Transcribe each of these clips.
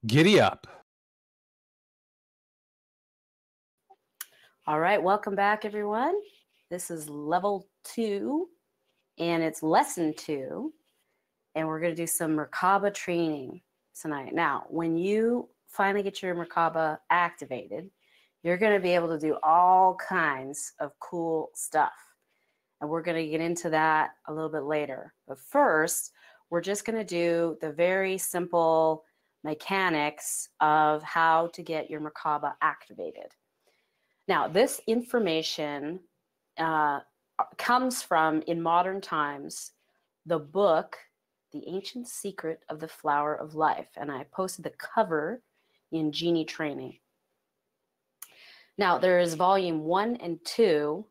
Giddy up. All right, welcome back, everyone. This is level 2, and it's lesson 2, and we're going to do some Merkaba training tonight. Now, when you finally get your Merkaba activated, you're going to be able to do all kinds of cool stuff, and we're going to get into that a little bit later. But first, we're just going to do the very simple mechanics of how to get your Merkaba activated. Now, this information comes from, in modern times, the book, The Ancient Secret of the Flower of Life. And I posted the cover in Genie Training. Now, there is volume 1 and 2.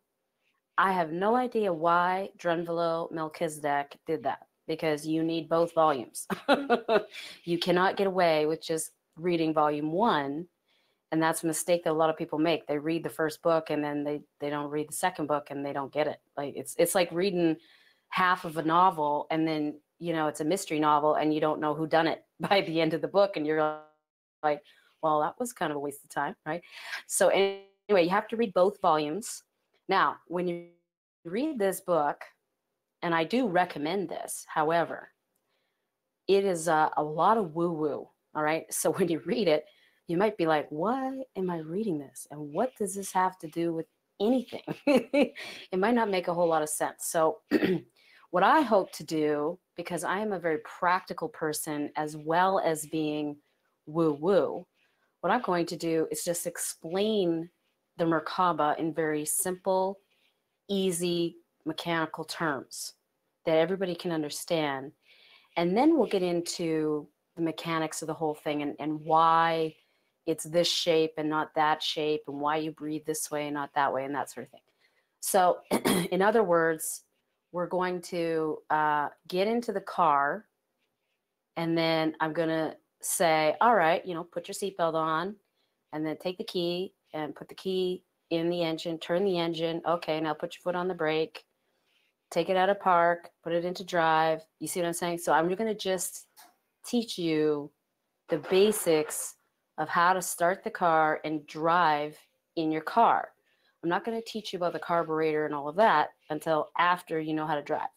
I have no idea why Drunvalo Melchizedek did that, because you need both volumes. You cannot get away with just reading volume 1. And that's a mistake that a lot of people make. They read the first book and then they don't read the second book and they don't get it. Like it's like reading half of a novel and then, it's a mystery novel and you don't know who done it by the end of the book. And you're like, well, that was kind of a waste of time, right? So anyway, you have to read both volumes. Now, when you read this book, and I do recommend this, however, it is a lot of woo-woo, all right? So when you read it, you might be like, why am I reading this? And what does this have to do with anything? It might not make a whole lot of sense. So what I hope to do, because I am a very practical person as well as being woo-woo, what I'm going to do is just explain the Merkaba in very simple, easy, mechanical terms that everybody can understand. And then we'll get into the mechanics of the whole thing and why it's this shape and not that shape, and why you breathe this way and not that way, and that sort of thing. So in other words, we're going to get into the car, and then I'm going to say, all right, put your seatbelt on, and then take the key and put the key in the engine, turn the engine. Okay, now put your foot on the brake, take it out of park, put it into drive. You see what I'm saying? So I'm going to just teach you the basics of how to start the car and drive in your car. I'm not going to teach you about the carburetor and all of that until after you know how to drive.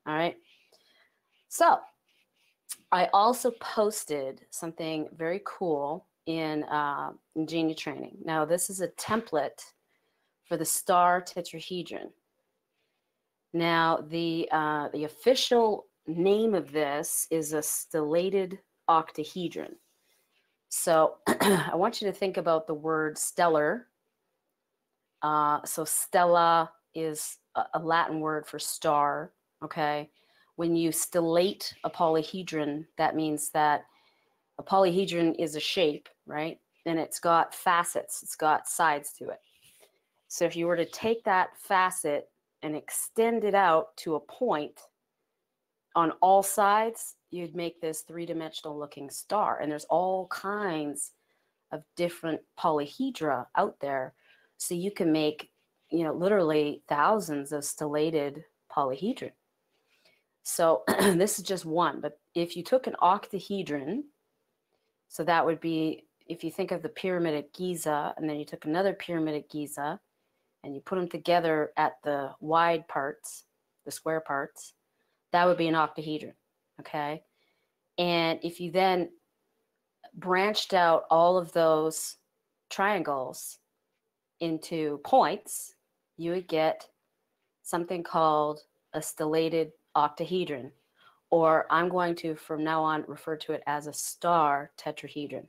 All right. So I also posted something very cool in Genie Training. Now, this is a template for the star tetrahedron. Now, the official name of this is a stellated octahedron. So I want you to think about the word stellar. So stella is a Latin word for star, okay? When you stellate a polyhedron, that means that a polyhedron is a shape, right? And it's got facets. It's got sides to it. So if you were to take that facet and extend it out to a point on all sides, you'd make this three-dimensional looking star. And there's all kinds of different polyhedra out there. So you can make, literally thousands of stellated polyhedron. So this is just one. But if you took an octahedron, so that would be, if you think of the pyramid at Giza, and then you took another pyramid at Giza, and you put them together at the wide parts, the square parts, that would be an octahedron, okay? And if you then branched out all of those triangles into points, you would get something called a stellated octahedron, or I'm going to, from now on, refer to it as a star tetrahedron.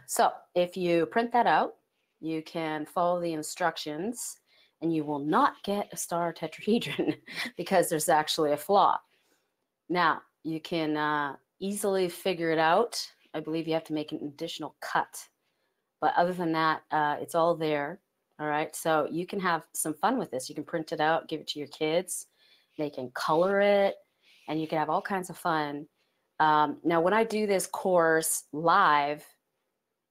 So if you print that out, you can follow the instructions, and you will not get a star tetrahedron because there's actually a flaw. Now, you can easily figure it out. I believe you have to make an additional cut. But other than that, it's all there. All right. So you can have some fun with this. You can print it out, give it to your kids. They can color it, and you can have all kinds of fun. Now, when I do this course live,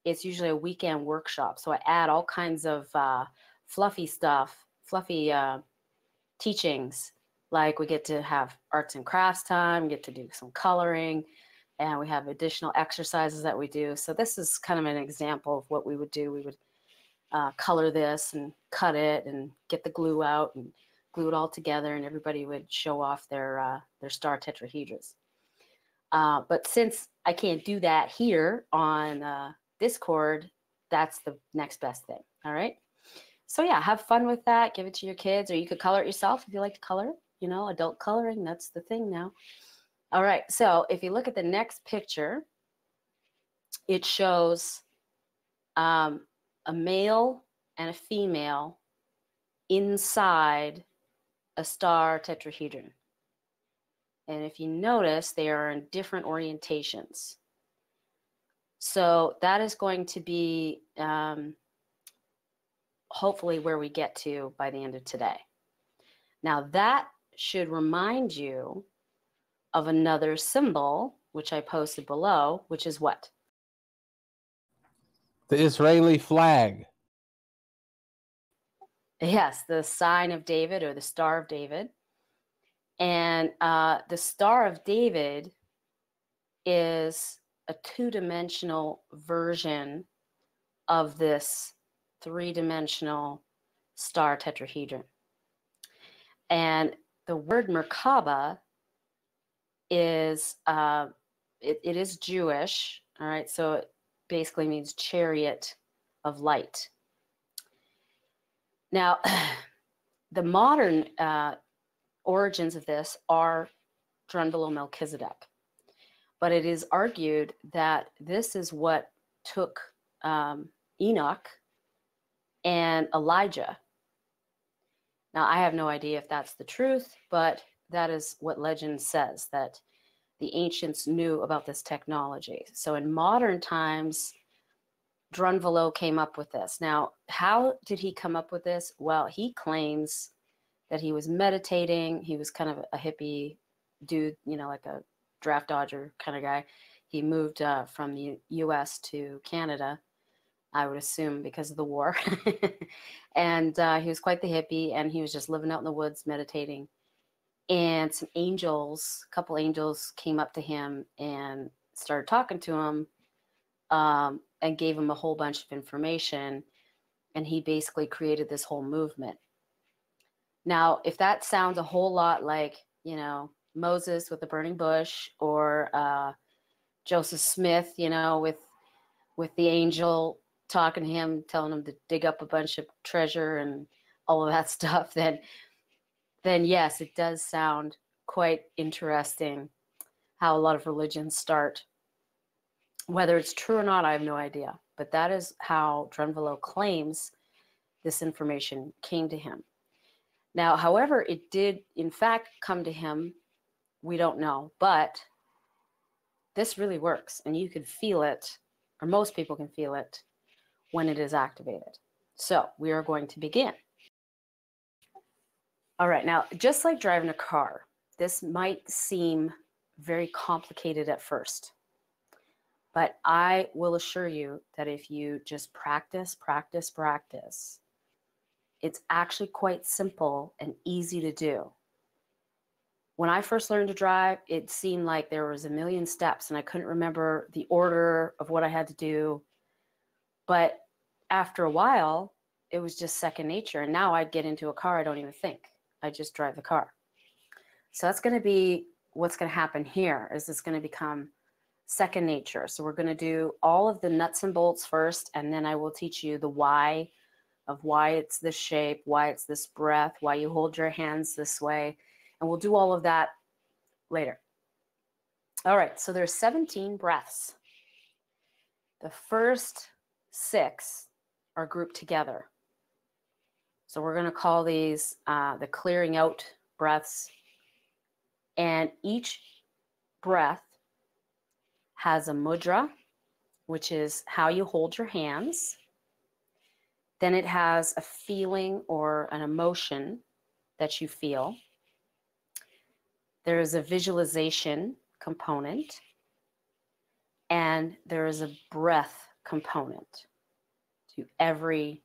it's usually a weekend workshop. So I add all kinds of fluffy stuff, fluffy teachings, Like we get to have arts and crafts time, get to do some coloring, and we have additional exercises that we do. So this is kind of an example of what we would do. We would color this and cut it and get the glue out and glue it all together, and everybody would show off their star tetrahedrons. But since I can't do that here on Discord, that's the next best thing. All right. So yeah, have fun with that. Give it to your kids, or you could color it yourself if you like to color. You know, adult coloring, that's the thing now. All right. So if you look at the next picture, it shows a male and a female inside a star tetrahedron. And if you notice, they are in different orientations. So that is going to be hopefully where we get to by the end of today. Now that should remind you of another symbol, which I posted below, which is what? The Israeli flag. Yes, the sign of David, or the Star of David. And the Star of David is a two-dimensional version of this three-dimensional star tetrahedron. And the word Merkaba is, it is Jewish, all right? So it basically means chariot of light. Now, the modern origins of this are Drunvalo Melchizedek. But it is argued that this is what took Enoch and Elijah. Now, I have no idea if that's the truth, but that is what legend says, that the ancients knew about this technology. So in modern times, Drunvalo came up with this. Now, how did he come up with this? Well, he claims that he was meditating. He was kind of a hippie dude, you know, like a draft dodger kind of guy. He moved from the US to Canada, I would assume because of the war. And he was quite the hippie, and he was just living out in the woods meditating. And some angels, a couple angels came up to him and started talking to him and gave him a whole bunch of information. And he basically created this whole movement. Now, if that sounds a whole lot like, you know, Moses with the burning bush, or Joseph Smith, you know, with the angel talking to him, telling him to dig up a bunch of treasure and all of that stuff, then yes, it does sound quite interesting how a lot of religions start. Whether it's true or not, I have no idea. But that is how Drunvalo claims this information came to him. Now, however, it did in fact come to him, we don't know. But this really works, and you can feel it, or most people can feel it, when it is activated. So we are going to begin. All right, now, just like driving a car, this might seem very complicated at first. But I will assure you that if you just practice, practice, practice, it's actually quite simple and easy to do. When I first learned to drive, it seemed like there was a million steps and I couldn't remember the order of what I had to do. But after a while, it was just second nature. And now I'd get into a car, I don't even think. I just drive the car. So that's going to be what's going to happen here, is it's going to become second nature. So we're going to do all of the nuts and bolts first, and then I will teach you the why of why it's this shape, why it's this breath, why you hold your hands this way. And we'll do all of that later. All right, so there's 17 breaths. The first 6 are grouped together. So we're going to call these the clearing out breaths. And each breath has a mudra, which is how you hold your hands. Then it has a feeling or an emotion that you feel. There is a visualization component, and there is a breath component to every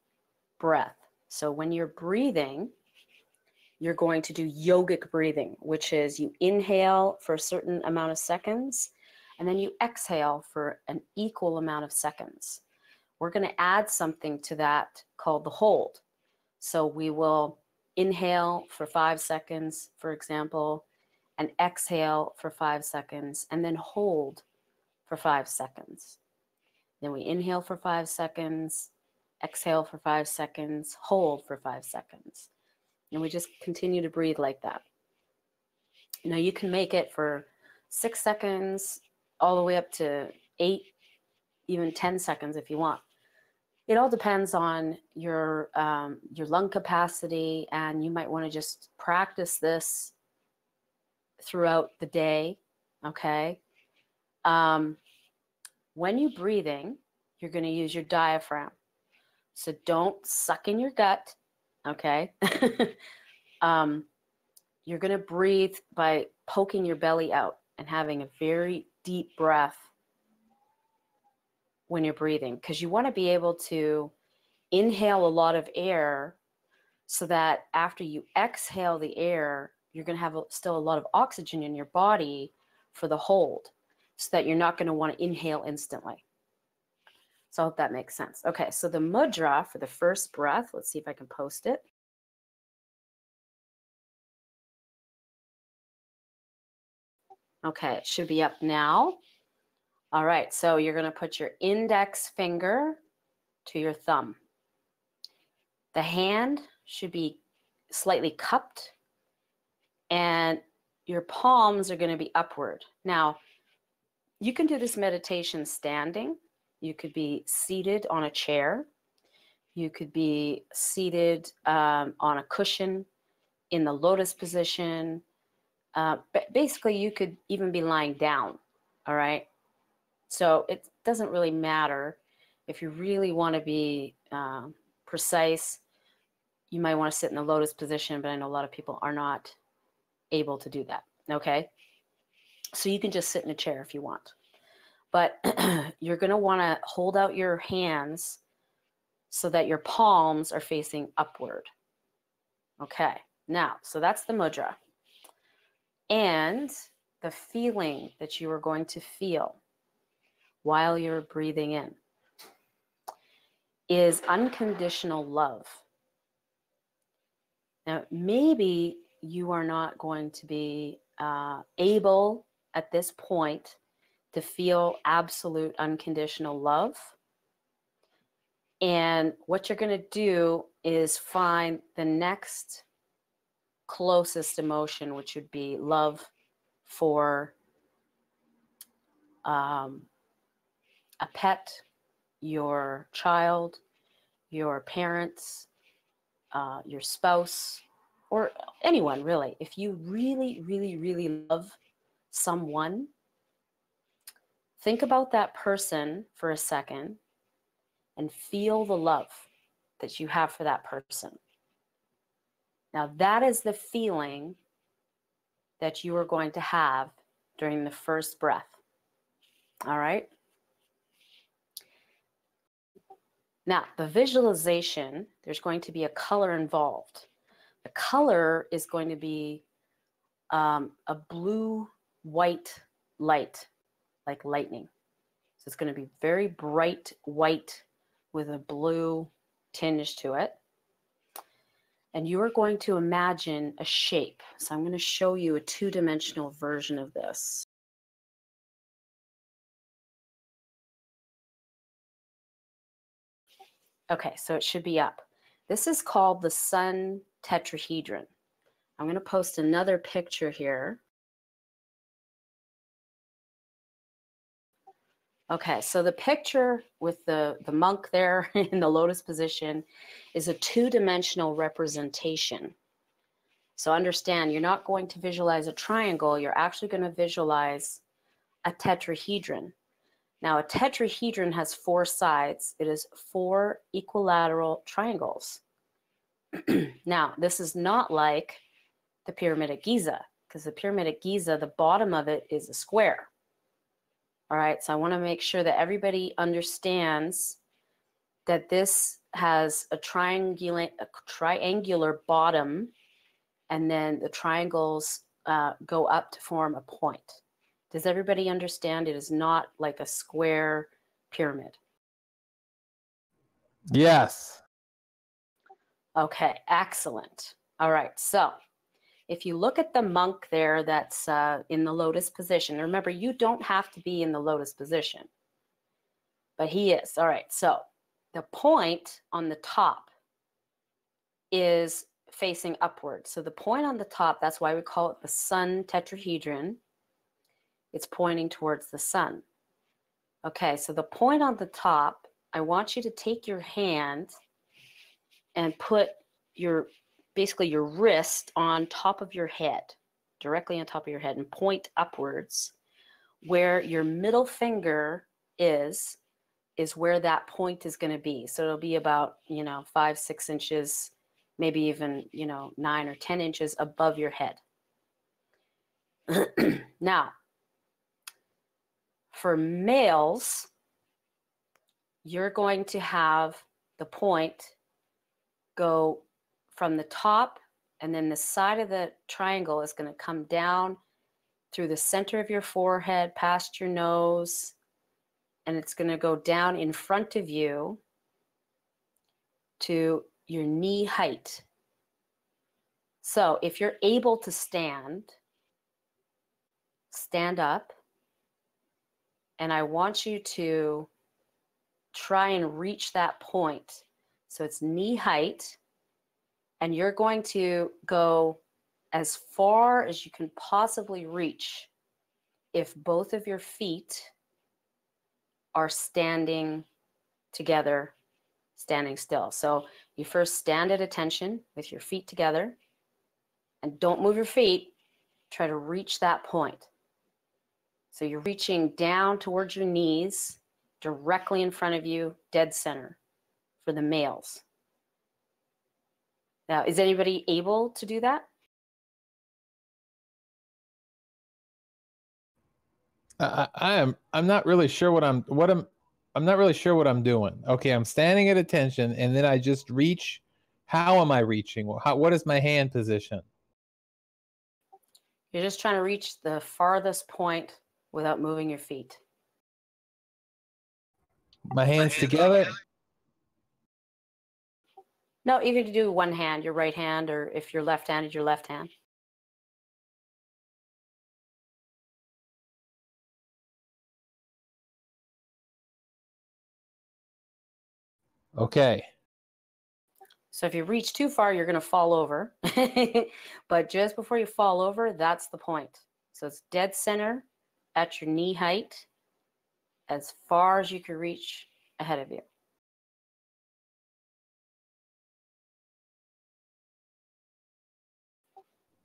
breath. So when you're breathing, you're going to do yogic breathing, which is you inhale for a certain amount of seconds, and then you exhale for an equal amount of seconds. We're going to add something to that called the hold. So we will inhale for 5 seconds, for example, and exhale for 5 seconds, and then hold for 5 seconds. Then we inhale for 5 seconds, exhale for 5 seconds, hold for 5 seconds. And we just continue to breathe like that. Now you can make it for 6 seconds, all the way up to 8, even 10 seconds if you want. It all depends on your lung capacity, and you might want to just practice this throughout the day, okay? When you're breathing, you're going to use your diaphragm. So don't suck in your gut, okay? You're going to breathe by poking your belly out and having a very deep breath when you're breathing, because you want to be able to inhale a lot of air so that after you exhale the air, you're going to have still a lot of oxygen in your body for the hold, so that you're not going to want to inhale instantly. So I hope that makes sense. Okay, so the mudra for the first breath, let's see if I can post it. Okay, it should be up now. All right, so you're going to put your index finger to your thumb. The hand should be slightly cupped, and your palms are going to be upward. Now, you can do this meditation standing. You could be seated on a chair. You could be seated on a cushion in the lotus position. But basically, you could even be lying down, all right? So it doesn't really matter. If you really want to be precise, you might want to sit in the lotus position, but I know a lot of people are not able to do that, okay? So you can just sit in a chair if you want. But you're going to want to hold out your hands so that your palms are facing upward. Okay, now, so that's the mudra. And the feeling that you are going to feel while you're breathing in is unconditional love. Now, maybe you are not going to be able at this point to feel absolute unconditional love. And what you're going to do is find the next closest emotion, which would be love for a pet, your child, your parents, your spouse, or anyone really. If you really, really, really love someone, think about that person for a second and feel the love that you have for that person. Now, that is the feeling that you are going to have during the first breath. All right? Now, the visualization, there's going to be a color involved. The color is going to be a blue-white light, like lightning. So it's going to be very bright white with a blue tinge to it. And you are going to imagine a shape. So I'm going to show you a two-dimensional version of this. Okay, so it should be up. This is called the sun tetrahedron. I'm going to post another picture here. Okay, so the picture with the monk there in the lotus position is a two-dimensional representation. So understand, you're not going to visualize a triangle, you're actually going to visualize a tetrahedron. Now, a tetrahedron has 4 sides. It is 4 equilateral triangles. Now, this is not like the Pyramid at Giza, because the Pyramid at Giza, the bottom of it is a square. All right, so I want to make sure that everybody understands that this has a triangular bottom and then the triangles go up to form a point. Does everybody understand? It is not like a square pyramid. Yes. Okay, excellent. All right, so if you look at the monk there that's in the lotus position, remember, you don't have to be in the lotus position, but he is. All right, so the point on the top is facing upward. So the point on the top, that's why we call it the sun tetrahedron. It's pointing towards the sun. Okay, so the point on the top, I want you to take your hand and put basically your wrist on top of your head, directly on top of your head, and point upwards. Where your middle finger is where that point is going to be. So it'll be about, 5-6 inches, maybe even, 9 or 10 inches above your head. Now, for males, you're going to have the point go from the top, and then the side of the triangle is going to come down through the center of your forehead, past your nose, and it's going to go down in front of you to your knee height. So if you're able to stand up, and I want you to try and reach that point. So it's knee height, and you're going to go as far as you can possibly reach if both of your feet are standing together, standing still. So you first stand at attention with your feet together, and don't move your feet. Try to reach that point. So you're reaching down towards your knees, directly in front of you, dead center for the males. Now, is anybody able to do that? I'm not really sure I'm not really sure what I'm doing. Okay, I'm standing at attention, and then I just reach. How am I reaching? What is my hand position? You're just trying to reach the farthest point without moving your feet. My hands together? No, even to do one hand, your right hand, or if you're left-handed, your left hand. Okay. So if you reach too far, you're going to fall over. But just before you fall over, that's the point. So it's dead center at your knee height, as far as you can reach ahead of you.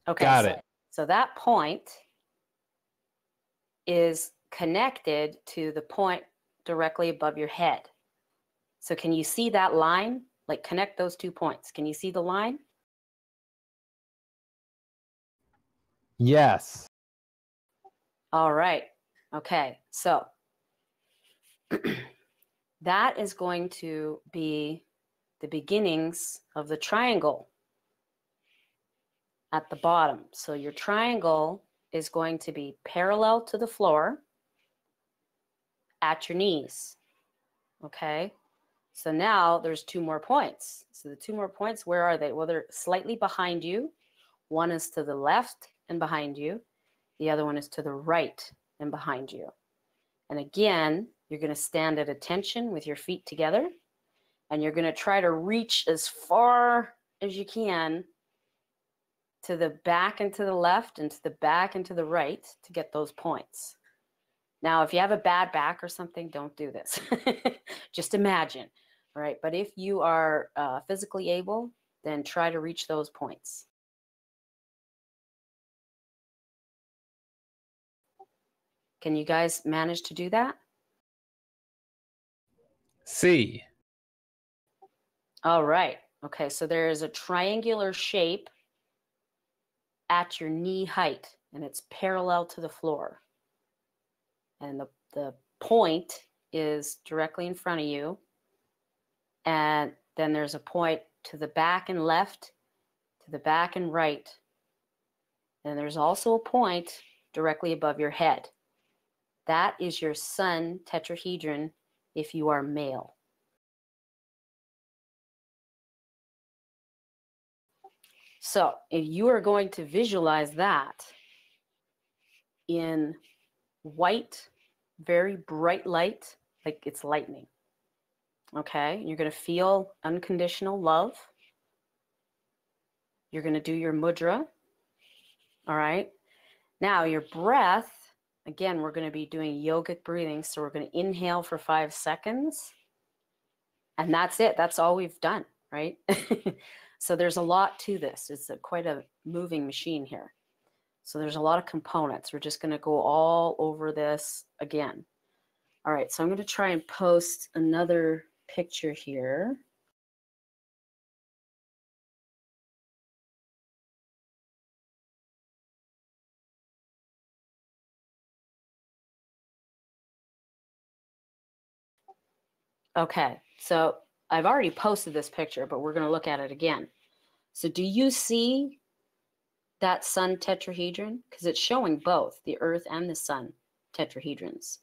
Okay, Got it. So that point is connected to the point directly above your head. So can you see that line? Like, connect those 2 points. Can you see the line? Yes. All right. Okay. So that is going to be the beginnings of the triangle at the bottom. So your triangle is going to be parallel to the floor at your knees. Okay. So now there's 2 more points. So the 2 more points, where are they? Well, they're slightly behind you. One is to the left and behind you. The other one is to the right and behind you. And again, you're going to stand at attention with your feet together, and you're going to try to reach as far as you can to the back and to the left and to the back and to the right to get those points. Now, if you have a bad back or something, don't do this. Just imagine, all right? But if you are physically able, then try to reach those points. Can you guys manage to do that? C. All right. Okay, so there is a triangular shape at your knee height, and it's parallel to the floor. And the point is directly in front of you. And then there's a point to the back and left, to the back and right, And there's also a point directly above your head. That is your sun tetrahedron if you are male. So if you are going to visualize that in white, very bright light, like it's lightning, okay? You're going to feel unconditional love. You're going to do your mudra, all right? Now your breath, again, we're going to be doing yogic breathing. So we're going to inhale for 5 seconds. And that's it. That's all we've done, right? So there's a lot to this. It's quite a moving machine here. So there's a lot of components. We're just going to go all over this again. All right, so I'm going to try and post another picture here. Okay, so I've already posted this picture, but we're going to look at it again. So do you see that sun tetrahedron? Because it's showing both the earth and the sun tetrahedrons.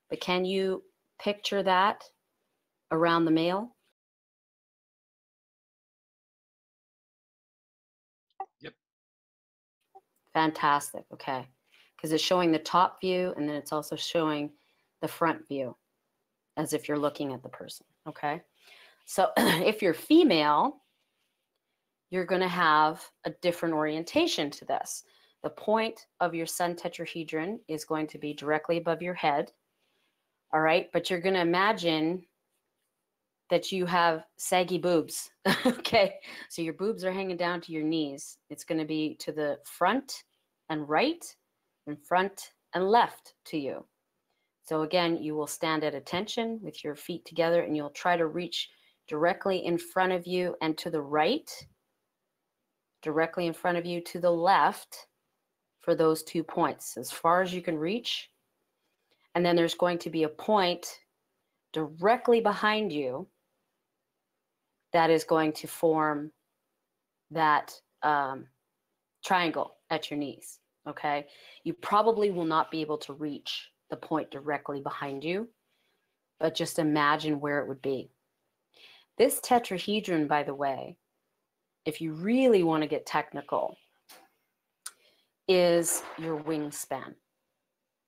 But can you picture that around the male? Yep. Fantastic. Okay. Because it's showing the top view and then it's also showing the front view as if you're looking at the person. Okay. So if you're female, you're going to have a different orientation to this. The point of your sun tetrahedron is going to be directly above your head. All right. But you're going to imagine that you have saggy boobs. Okay. So your boobs are hanging down to your knees. It's going to be to the front and right and front and left to you. So again, you will stand at attention with your feet together and you'll try to reach directly in front of you and to the right, directly in front of you to the left for those 2 points, as far as you can reach. And then there's going to be a point directly behind you that is going to form that triangle at your knees, okay? You probably will not be able to reach the point directly behind you, but just imagine where it would be. This tetrahedron, by the way, if you really want to get technical, is your wingspan.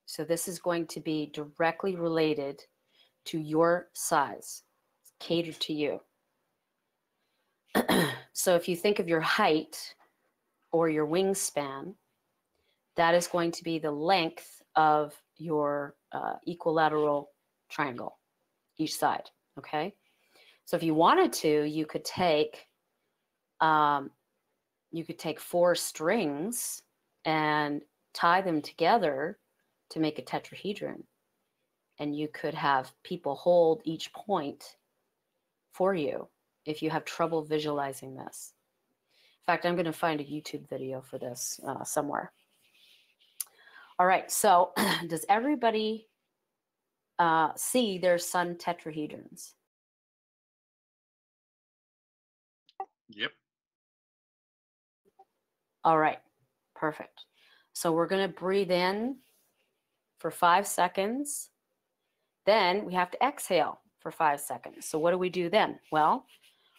So this is going to be directly related to your size, catered to you. So if you think of your height or your wingspan, that is going to be the length of your equilateral triangle, each side, okay? So if you wanted to, you could take 4 strings and tie them together to make a tetrahedron. And you could have people hold each point for you if you have trouble visualizing this. In fact, I'm going to find a YouTube video for this somewhere. All right, so does everybody see their sun tetrahedrons? Yep. All right, perfect. So we're going to breathe in for 5 seconds. Then we have to exhale for 5 seconds. So what do we do then? Well,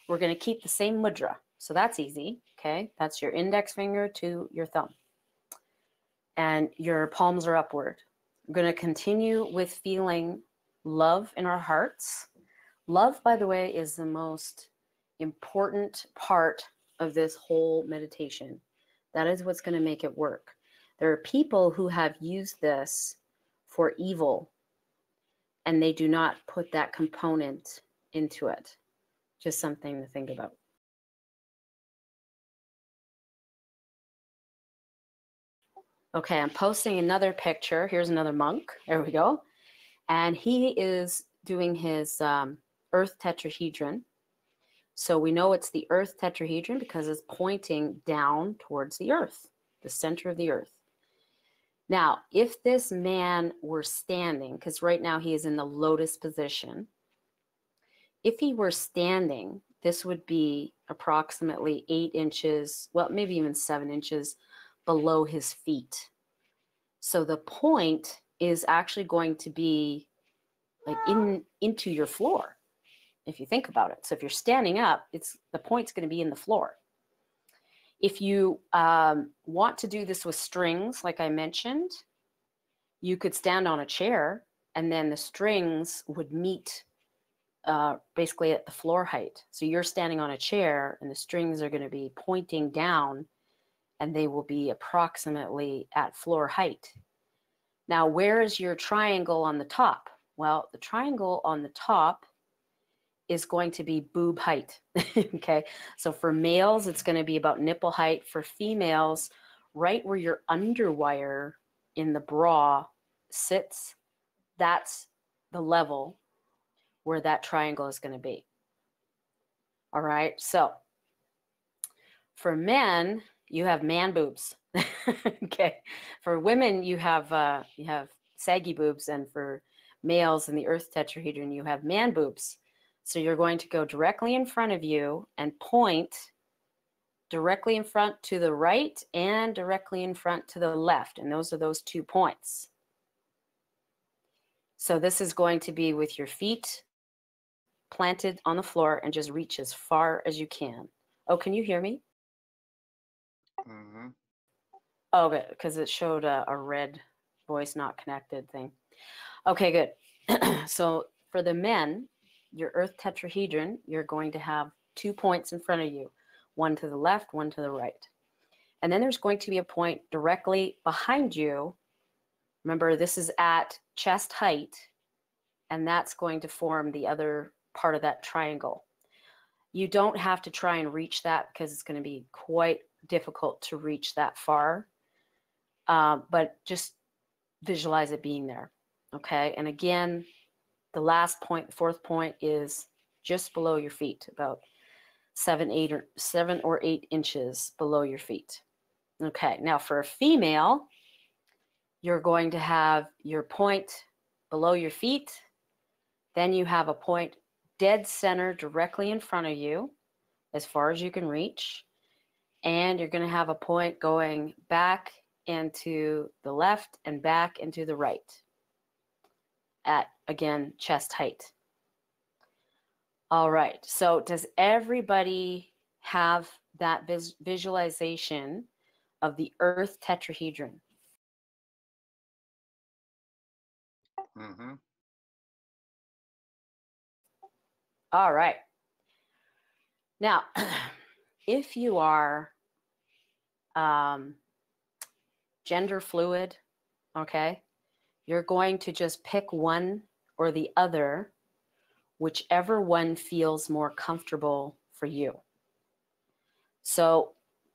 we're going to keep the same mudra. So that's easy, okay? That's your index finger to your thumb. And your palms are upward. We're going to continue with feeling love in our hearts. Love, by the way, is the most important part of this whole meditation. That is what's going to make it work. There are people who have used this for evil, and they do not put that component into it. Just something to think about. Okay, I'm posting another picture. Here's another monk. There we go. And he is doing his earth tetrahedron. So we know it's the earth tetrahedron because it's pointing down towards the earth, the center of the earth. Now, if this man were standing, because right now he is in the lotus position, if he were standing, this would be approximately 8 inches, well, maybe even 7 inches below his feet. So the point is actually going to be like into your floor, if you think about it. So if you're standing up, the point's going to be in the floor. If you want to do this with strings, like I mentioned, you could stand on a chair and then the strings would meet basically at the floor height. So you're standing on a chair and the strings are going to be pointing down and they will be approximately at floor height. Now, where is your triangle on the top? Well, the triangle on the top is going to be boob height. Okay, so for males, it's going to be about nipple height. For females, right where your underwire in the bra sits, that's the level where that triangle is going to be. All right, so for men, you have man boobs. Okay, for women, you have saggy boobs, and for males in the earth tetrahedron, you have man boobs. So you're going to go directly in front of you and point directly in front to the right and directly in front to the left, and those are those 2 points. So this is going to be with your feet planted on the floor and just reach as far as you can. Oh, can you hear me? Mm-hmm. Oh, good, because it showed a red voice not connected thing. Okay, good. So for the men, your earth tetrahedron, you're going to have 2 points in front of you, one to the left, one to the right. And then there's going to be a point directly behind you. Remember, this is at chest height, and that's going to form the other part of that triangle. You don't have to try and reach that because it's going to be quite difficult to reach that far. But just visualize it being there. Okay. And again, the last point, the 4th point, is just below your feet, about 7 or 8 inches below your feet. Okay. Now for a female, you're going to have your point below your feet. Then you have a point dead center directly in front of you, as far as you can reach. And you're going to have a point going back into the left and back into the right at, again, chest height. All right. So does everybody have that visualization of the earth tetrahedron? Mm-hmm. All right. Now, if you are gender fluid, okay, you're going to just pick one or the other, whichever one feels more comfortable for you. So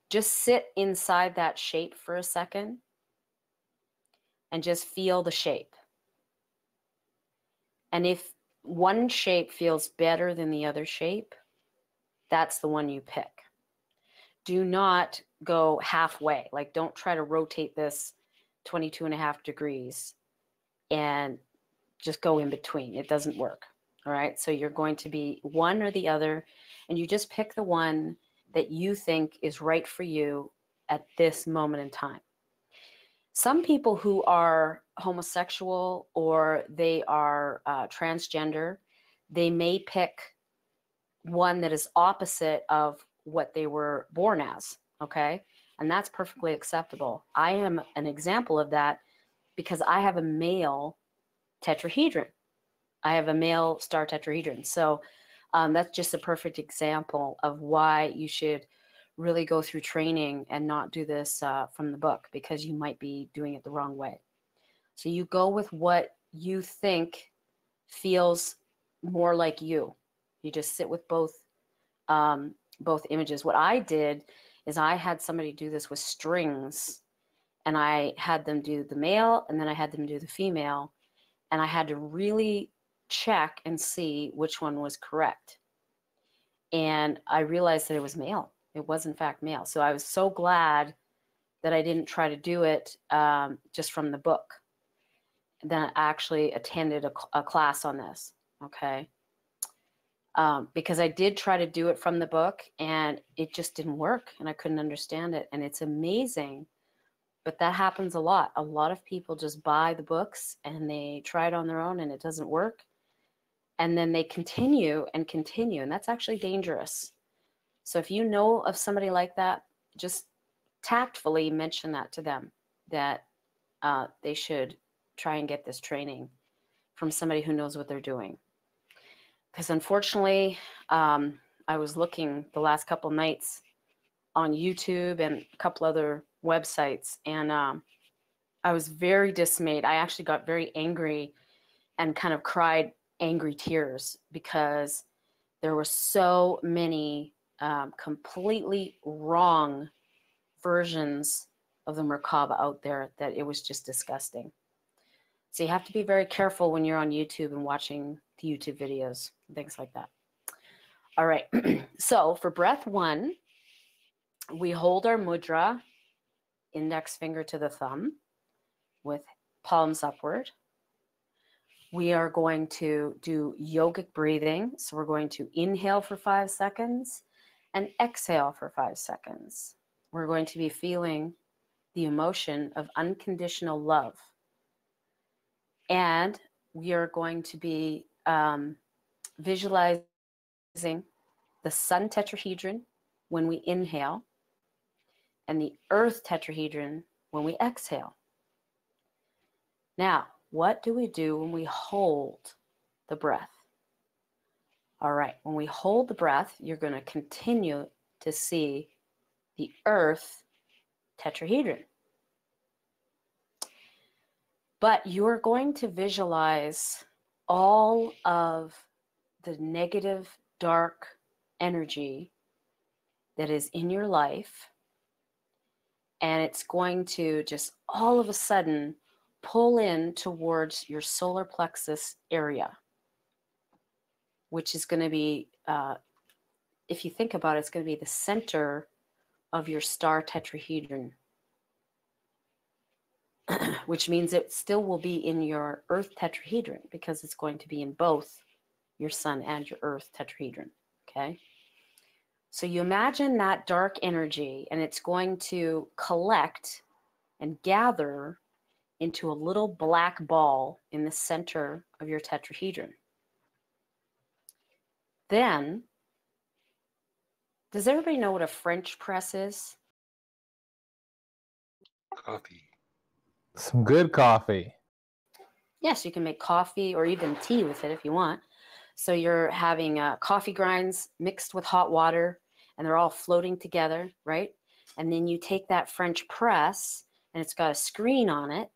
just sit inside that shape for a second and just feel the shape. And if one shape feels better than the other shape, that's the one you pick. Do not go halfway. Like, don't try to rotate this 22.5 degrees and just go in between. It doesn't work. All right. So you're going to be one or the other, and you just pick the one that you think is right for you at this moment in time. Some people who are homosexual or they are transgender, they may pick one that is opposite of what they were born as, okay? And that's perfectly acceptable. I am an example of that because I have a male tetrahedron. I have a male star tetrahedron. So that's just a perfect example of why you should really go through training and not do this from the book, because you might be doing it the wrong way. So you go with what you think feels more like you. You just sit with both images. What I did is I had somebody do this with strings, and I had them do the male and then I had them do the female, and I had to really check and see which one was correct. And I realized that it was male. It was in fact male. So I was so glad that I didn't try to do it just from the book. And then I actually attended a class on this, okay? Because I did try to do it from the book and it just didn't work and I couldn't understand it. And it's amazing But that happens a lot. A lot of people just buy the books and they try it on their own and it doesn't work. And then they continue and continue. And that's actually dangerous. So if you know of somebody like that, just tactfully mention that to them, that they should try and get this training from somebody who knows what they're doing. Because unfortunately, I was looking the last couple nights on YouTube and a couple other websites, and I was very dismayed. I actually got very angry and kind of cried angry tears because there were so many completely wrong versions of the Merkaba out there that it was just disgusting. So you have to be very careful when you're on YouTube and watching the YouTube videos, things like that. All right, so for breath 1, we hold our mudra, index finger to the thumb, with palms upward. We are going to do yogic breathing. So we're going to inhale for 5 seconds and exhale for 5 seconds. We're going to be feeling the emotion of unconditional love. And we are going to be visualizing the sun tetrahedron when we inhale and the earth tetrahedron when we exhale. Now, what do we do when we hold the breath? All right, when we hold the breath, you're going to continue to see the earth tetrahedron. But you're going to visualize all of the negative, dark energy that is in your life, and it's going to just all of a sudden pull in towards your solar plexus area, which is going to be, if you think about it, it's going to be the center of your star tetrahedron, which means it still will be in your earth tetrahedron because it's going to be in both your sun and your earth tetrahedron, okay? So you imagine that dark energy, and it's going to collect and gather into a little black ball in the center of your tetrahedron. Then, does everybody know what a French press is? Coffee. Some good coffee. Yes, you can make coffee or even tea with it if you want. So you're having coffee grinds mixed with hot water, and they're all floating together, right? And then you take that French press, and it's got a screen on it,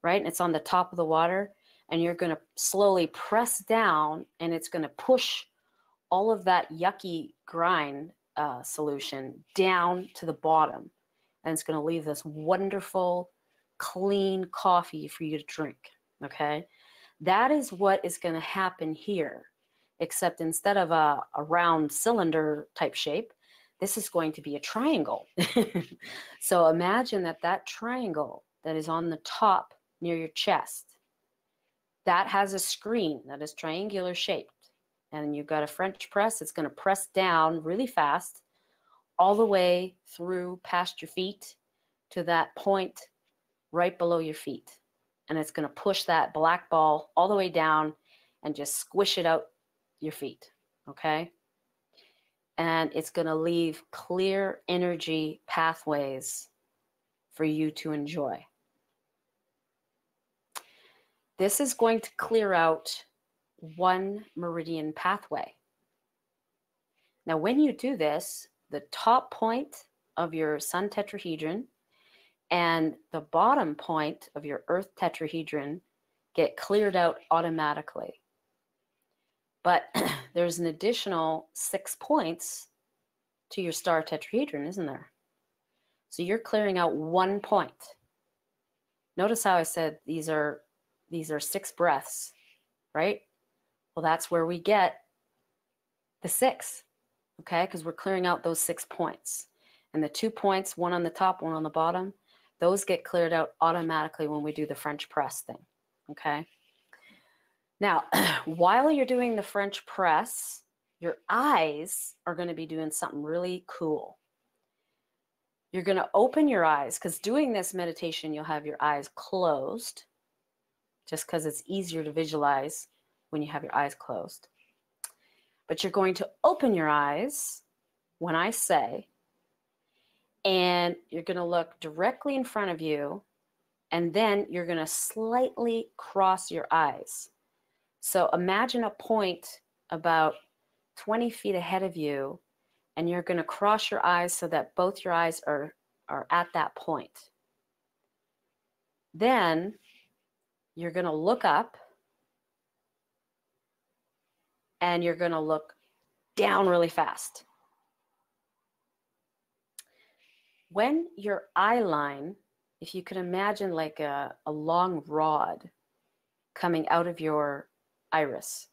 right? And it's on the top of the water, and you're going to slowly press down, and it's going to push all of that yucky grind solution down to the bottom. And it's going to leave this wonderful, clean coffee for you to drink, okay? That is what is going to happen here, except instead of a round cylinder type shape, this is going to be a triangle. So imagine that triangle that is on the top near your chest, that has a screen that is triangular shaped. And you've got a French press. It's going to press down really fast all the way through past your feet to that point right below your feet. And it's going to push that black ball all the way down and just squish it out your feet, okay? And it's going to leave clear energy pathways for you to enjoy. This is going to clear out one meridian pathway. Now, when you do this, the top point of your sun tetrahedron and the bottom point of your earth tetrahedron get cleared out automatically. But there's an additional 6 points to your star tetrahedron, isn't there? So you're clearing out 1 point. Notice how I said these are 6 breaths, right? Well, that's where we get the 6, okay? Because we're clearing out those 6 points. And the 2 points, one on the top, one on the bottom, those get cleared out automatically when we do the French press thing, okay? Now, while you're doing the French press, your eyes are going to be doing something really cool. You're going to open your eyes, because doing this meditation, you'll have your eyes closed, just because it's easier to visualize when you have your eyes closed. But you're going to open your eyes when I say, and you're going to look directly in front of you, and then you're going to slightly cross your eyes. So imagine a point about 20 feet ahead of you, and you're going to cross your eyes so that both your eyes are at that point. Then you're going to look up, and you're going to look down really fast. When your eye line, if you can imagine like a long rod coming out of your iris.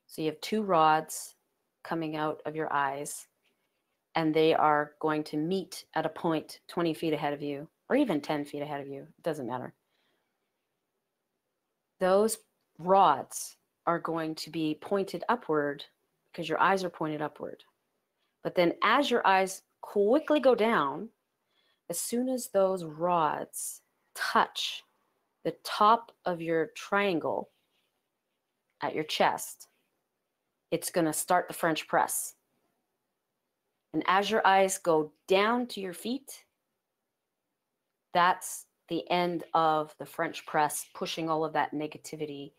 So you have two rods coming out of your eyes, and they are going to meet at a point 20 feet ahead of you, or even 10 feet ahead of you. It doesn't matter. Those rods are going to be pointed upward because your eyes are pointed upward. But then as your eyes quickly go down, as soon as those rods touch the top of your triangle at your chest, it's going to start the French press. And as your eyes go down to your feet, that's the end of the French press, pushing all of that negativity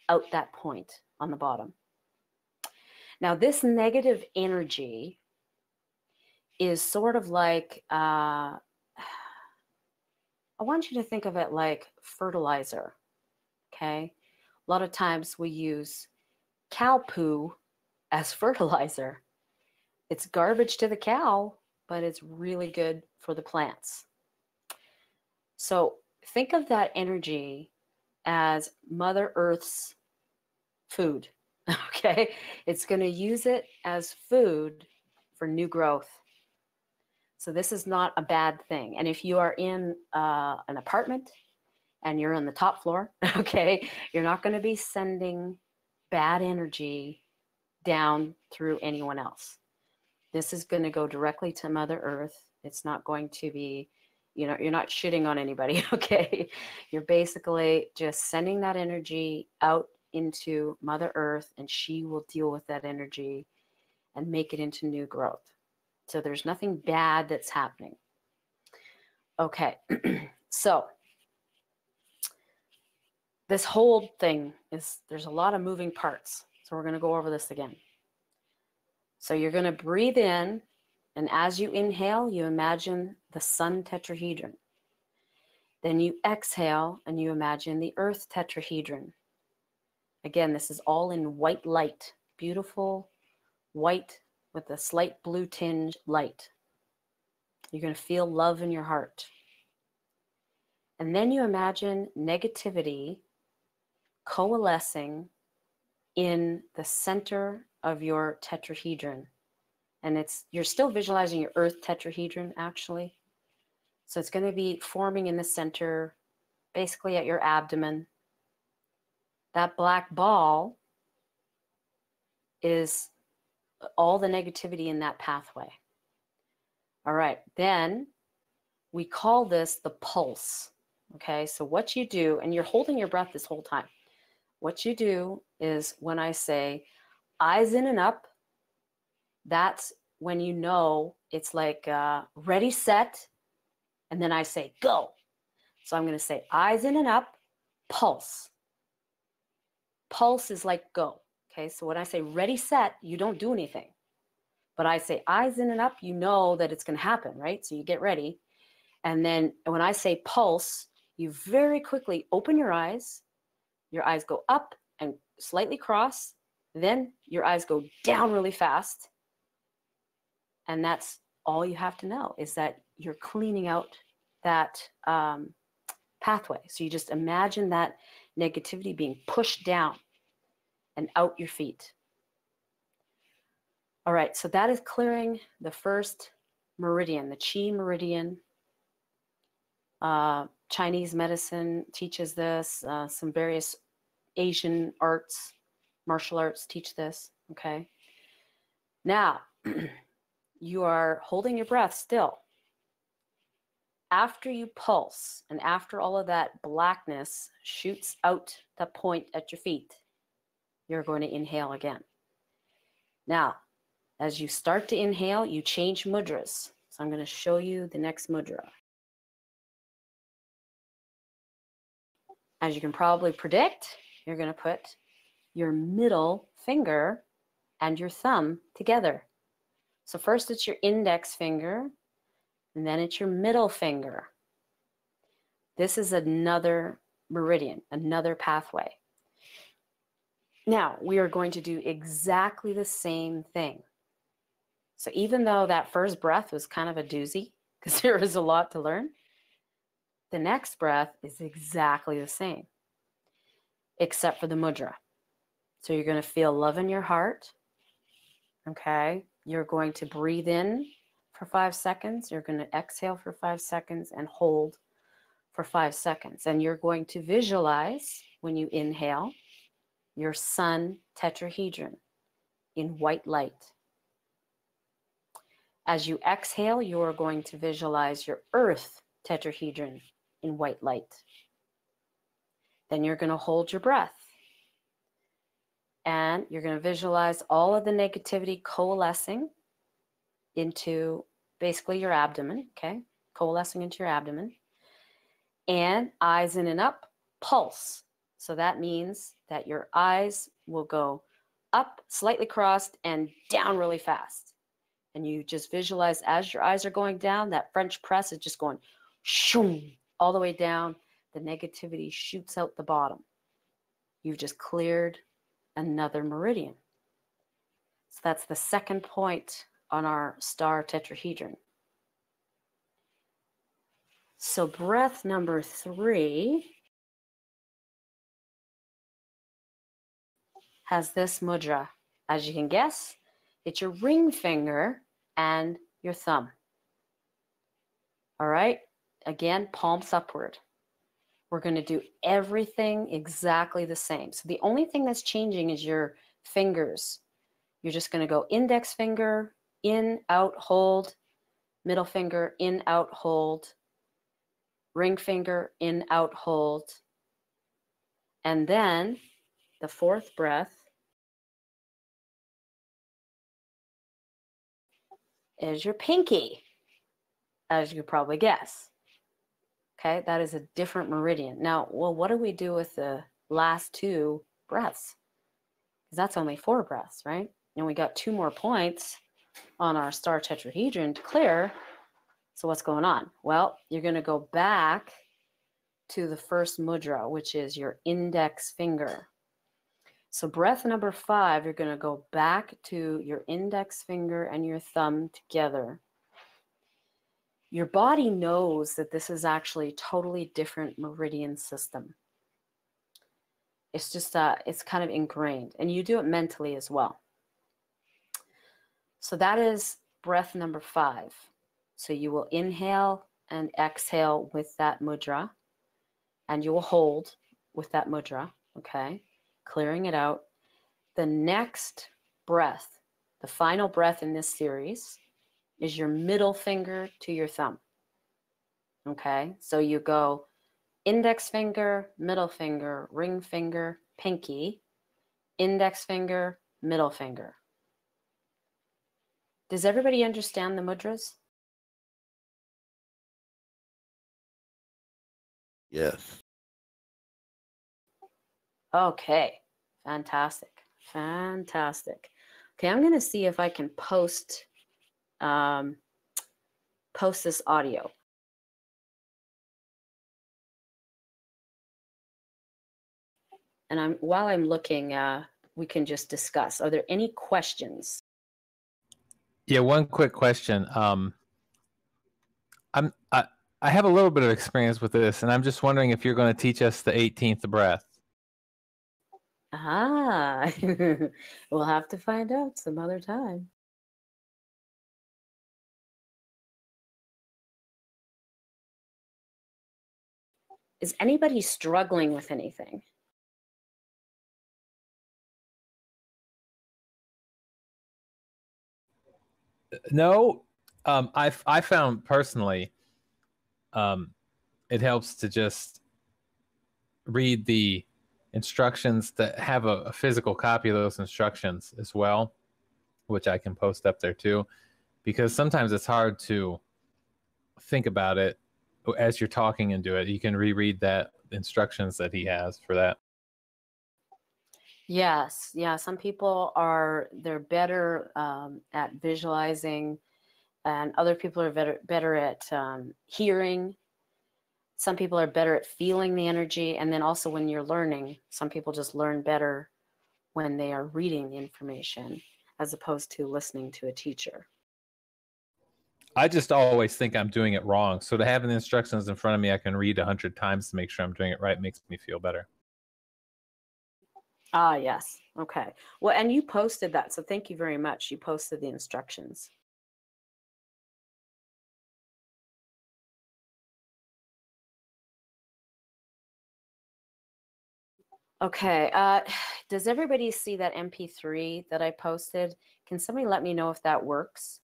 out that point on the bottom. Now, this negative energy is sort of like, I want you to think of it like fertilizer, okay? A lot of times we use cow poo as fertilizer. It's garbage to the cow, but it's really good for the plants. So think of that energy as Mother Earth's food, okay? It's going to use it as food for new growth. So this is not a bad thing. And if you are in an apartment and you're on the top floor, okay, you're not going to be sending bad energy down through anyone else. This is going to go directly to Mother Earth. It's not going to be, you're not shitting on anybody, okay? You're basically just sending that energy out into Mother Earth, and she will deal with that energy and make it into new growth. So there's nothing bad that's happening. Okay, so this whole thing there's a lot of moving parts. So we're going to go over this again. So you're going to breathe in, and as you inhale, you imagine the sun tetrahedron. Then you exhale, and you imagine the earth tetrahedron. Again, this is all in white light, beautiful white with a slight blue tinge light. You're going to feel love in your heart. And then you imagine negativity coalescing in the center of your tetrahedron. And you're still visualizing your earth tetrahedron, actually. So it's going to be forming in the center, basically at your abdomen. That black ball is all the negativity in that pathway. All right, then we call this the pulse. Okay, so what you do, and you're holding your breath this whole time. What you do is when I say eyes in and up, that's when you know it's like ready, set, and then I say go. So I'm going to say eyes in and up, pulse. Pulse is like go. Okay, so when I say ready, set, you don't do anything. But I say eyes in and up, you know that it's going to happen, right? So you get ready. And then when I say pulse, you very quickly open your eyes go up and slightly cross. Then your eyes go down really fast. And that's all you have to know, is that you're cleaning out that pathway. So you just imagine that negativity being pushed down and out your feet. All right, so that is clearing the first meridian, the Qi meridian. Chinese medicine teaches this. Some various Asian arts, martial arts teach this, okay? Now, you are holding your breath still. After you pulse and after all of that blackness shoots out the point at your feet, you're going to inhale again. Now, as you start to inhale, you change mudras. So I'm going to show you the next mudra. As you can probably predict, you're going to put your middle finger and your thumb together. So first it's your index finger, and then it's your middle finger. This is another meridian, another pathway. Now, we are going to do exactly the same thing. So even though that first breath was kind of a doozy, because there is a lot to learn, the next breath is exactly the same, except for the mudra. So you're going to feel love in your heart. Okay. You're going to breathe in for 5 seconds. You're going to exhale for 5 seconds and hold for 5 seconds. And you're going to visualize when you inhale your sun tetrahedron in white light. As you exhale, you are going to visualize your earth tetrahedron in white light. Then you're going to hold your breath. And you're going to visualize all of the negativity coalescing into basically your abdomen, okay? Coalescing into your abdomen. And eyes in and up, pulse. So that means that your eyes will go up, slightly crossed, and down really fast. And you just visualize as your eyes are going down, that French press is just going shoom, all the way down. The negativity shoots out the bottom. You've just cleared another meridian. So that's the second point on our star tetrahedron. So breath number 3 has this mudra. As you can guess, it's your ring finger and your thumb. All right, again, palms upward. We're going to do everything exactly the same. So the only thing that's changing is your fingers. You're just going to go index finger, in, out, hold, middle finger, in, out, hold, ring finger, in, out, hold. And then the fourth breath is your pinky, as you could probably guess. Okay, that is a different meridian. Now, well, what do we do with the last 2 breaths? Because that's only 4 breaths, right? And we got 2 more points on our star tetrahedron to clear. So what's going on? Well, you're going to go back to the first mudra, which is your index finger. So breath number 5, you're going to go back to your index finger and your thumb together. Your body knows that this is actually a totally different meridian system. It's just, it's kind of ingrained, and you do it mentally as well. So that is breath number 5. So you will inhale and exhale with that mudra, and you will hold with that mudra, okay? Clearing it out. The next breath, the final breath in this series, is your middle finger to your thumb. Okay, so you go index finger, middle finger, ring finger, pinky, index finger, middle finger. Does everybody understand the mudras? Yes. Okay, fantastic, fantastic. Okay, I'm going to see if I can post this audio. And while I'm looking, we can just discuss. Are there any questions? Yeah, one quick question. I have a little bit of experience with this, and I'm just wondering if you're going to teach us the 18th breath. Ah, we'll have to find out some other time. Is anybody struggling with anything? No, I found personally it helps to just read the instructions, that have a physical copy of those instructions as well, which I can post up there too, because sometimes it's hard to think about it as you're talking into it. You can reread that instructions that he has for that. Yes, yeah. Some people they're better at visualizing, and other people are better at hearing. Some people are better at feeling the energy, and then also when you're learning, some people just learn better when they are reading the information as opposed to listening to a teacher. I just always think I'm doing it wrong. So to have the instructions in front of me, I can read 100 times to make sure I'm doing it right, makes me feel better. Ah, yes. Okay. Well, and you posted that, so thank you very much. You posted the instructions. Okay. Does everybody see that MP3 that I posted? Can somebody let me know if that works?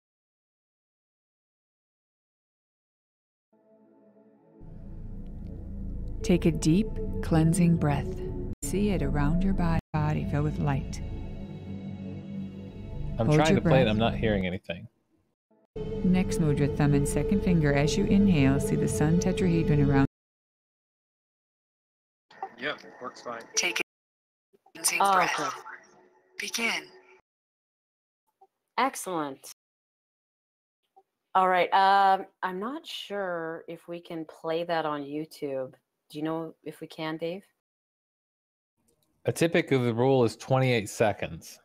Take a deep, cleansing breath. See it around your body filled with light. I'm Hold trying your to play it. breath. I'm not hearing anything. Next, move your thumb and second finger as you inhale. See the sun tetrahedron around. Yep, works fine. Take a cleansing Oh, breath. good. Begin. Excellent. All right. I'm not sure if we can play that on YouTube. Do you know if we can, Dave? A typical the rule is 28 seconds.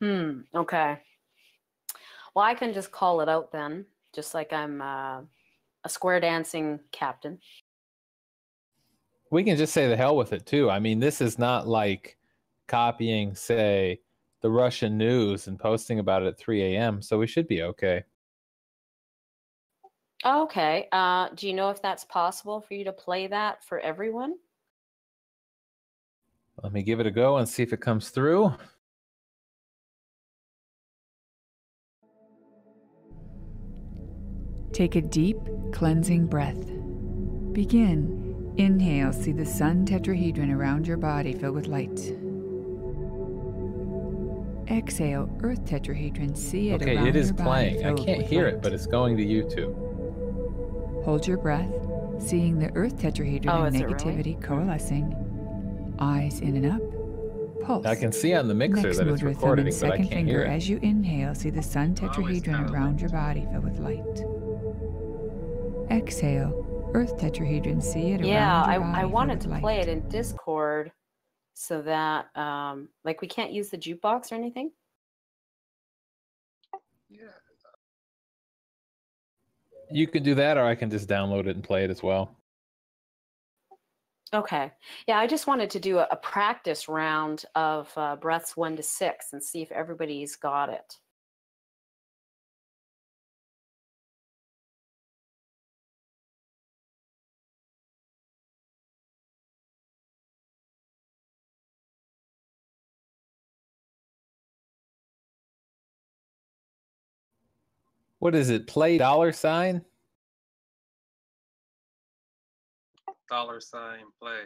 Okay. Well, I can just call it out then, just like I'm a square dancing captain. We can just say the hell with it too. I mean, this is not like copying, say, the Russian news and posting about it at 3 a.m. So we should be okay. Okay. Do you know if that's possible for you to play that for everyone? Let me give it a go and see if it comes through. Take a deep, cleansing breath. Begin. Inhale. See the sun tetrahedron around your body filled with light. Exhale. Earth tetrahedron. See it Okay, around it is your body playing. I filled can't with hear light. it, but it's going to YouTube. Hold your breath, seeing the earth tetrahedron Oh, and is it really? negativity coalescing. Eyes in and up. Pulse. I can see on the mixer Next, that move it's your thumb recording, and but I second can't hear finger it. as you inhale. See the sun Always tetrahedron kinda around your body filled with light. Exhale. Earth tetrahedron. See it Yeah, around your body I filled wanted with to light. play it in Discord so that, like, we can't use the jukebox or anything. Yeah. You can do that, or I can just download it and play it as well. Okay. Yeah, I just wanted to do a practice round of breaths 1 to 6 and see if everybody's got it. What is it? Play $? $ play.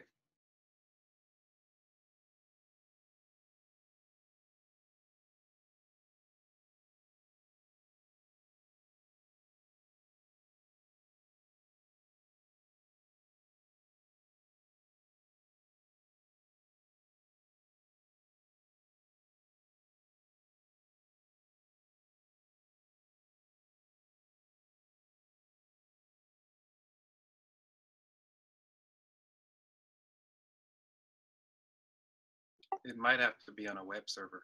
It might have to be on a web server.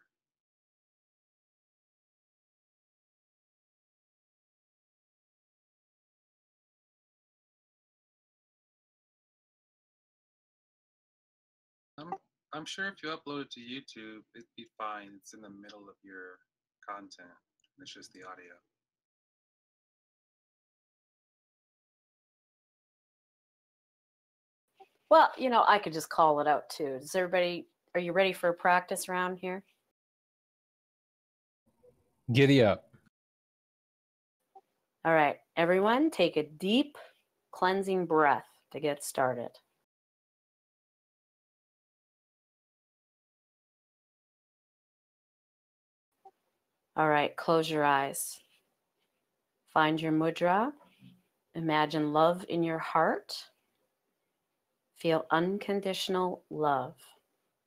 I'm sure if you upload it to YouTube, it'd be fine. It's in the middle of your content. It's just the audio. Well, you know, I could just call it out too. Does everybody, are you ready for a practice round here? Giddy up. All right, everyone, take a deep cleansing breath to get started. All right, close your eyes. Find your mudra. Imagine love in your heart. Feel unconditional love.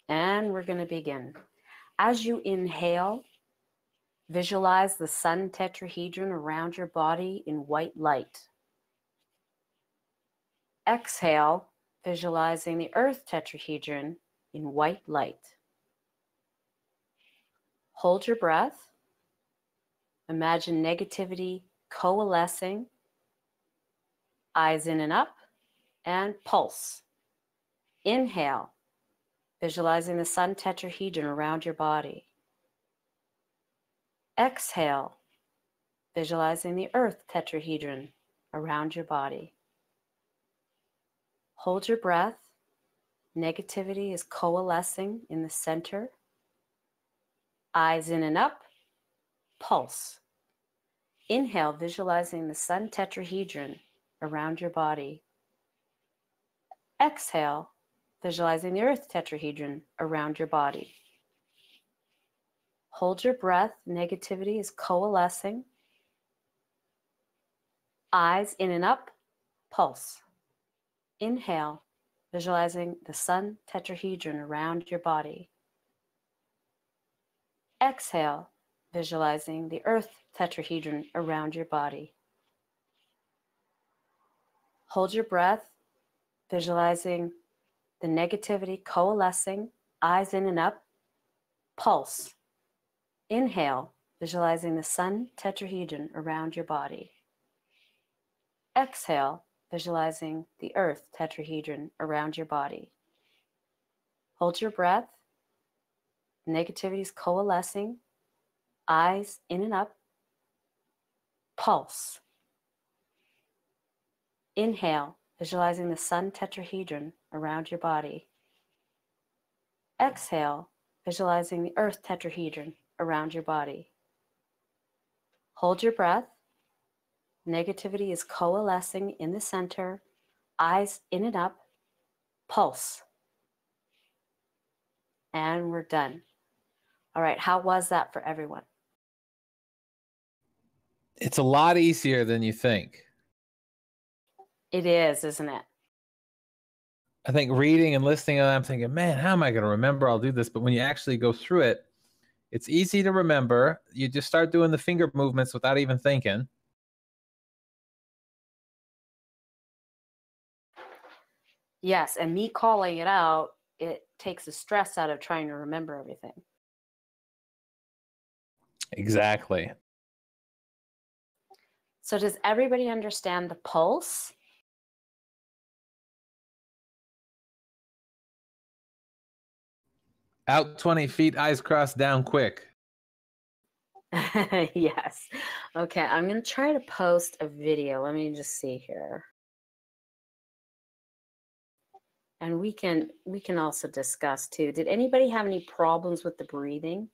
And we're going to begin. As you inhale, visualize the sun tetrahedron around your body in white light. Exhale, visualizing the earth tetrahedron in white light. Hold your breath. Imagine negativity coalescing. Eyes in and up, and pulse. Inhale, visualizing the sun tetrahedron around your body. Exhale, visualizing the earth tetrahedron around your body. Hold your breath. Negativity is coalescing in the center. Eyes in and up, pulse. Inhale, visualizing the sun tetrahedron around your body. Exhale, visualizing the earth tetrahedron around your body. Hold your breath. Negativity is coalescing. Eyes in and up, pulse. Inhale, visualizing the sun tetrahedron around your body. Exhale, visualizing the earth tetrahedron around your body. Hold your breath, visualizing the negativity coalescing, eyes in and up, pulse. Inhale, visualizing the sun tetrahedron around your body. Exhale, visualizing the earth tetrahedron around your body. Hold your breath. Negativity is coalescing, eyes in and up, pulse. Inhale, visualizing the sun tetrahedron around your body. Exhale, visualizing the earth tetrahedron around your body. Hold your breath. Negativity is coalescing in the center, eyes in and up, pulse. And we're done. All right, how was that for everyone? It's a lot easier than you think. It is, isn't it? I think reading and listening, I'm thinking, man, how am I going to remember I'll do this? But when you actually go through it, it's easy to remember. You just start doing the finger movements without even thinking. Yes, and me calling it out, it takes the stress out of trying to remember everything. Exactly. So does everybody understand the pulse? Out 20 feet, eyes crossed, down quick. Yes. Okay, I'm going to try to post a video. Let me just see here. And we can also discuss too. Did anybody have any problems with the breathing?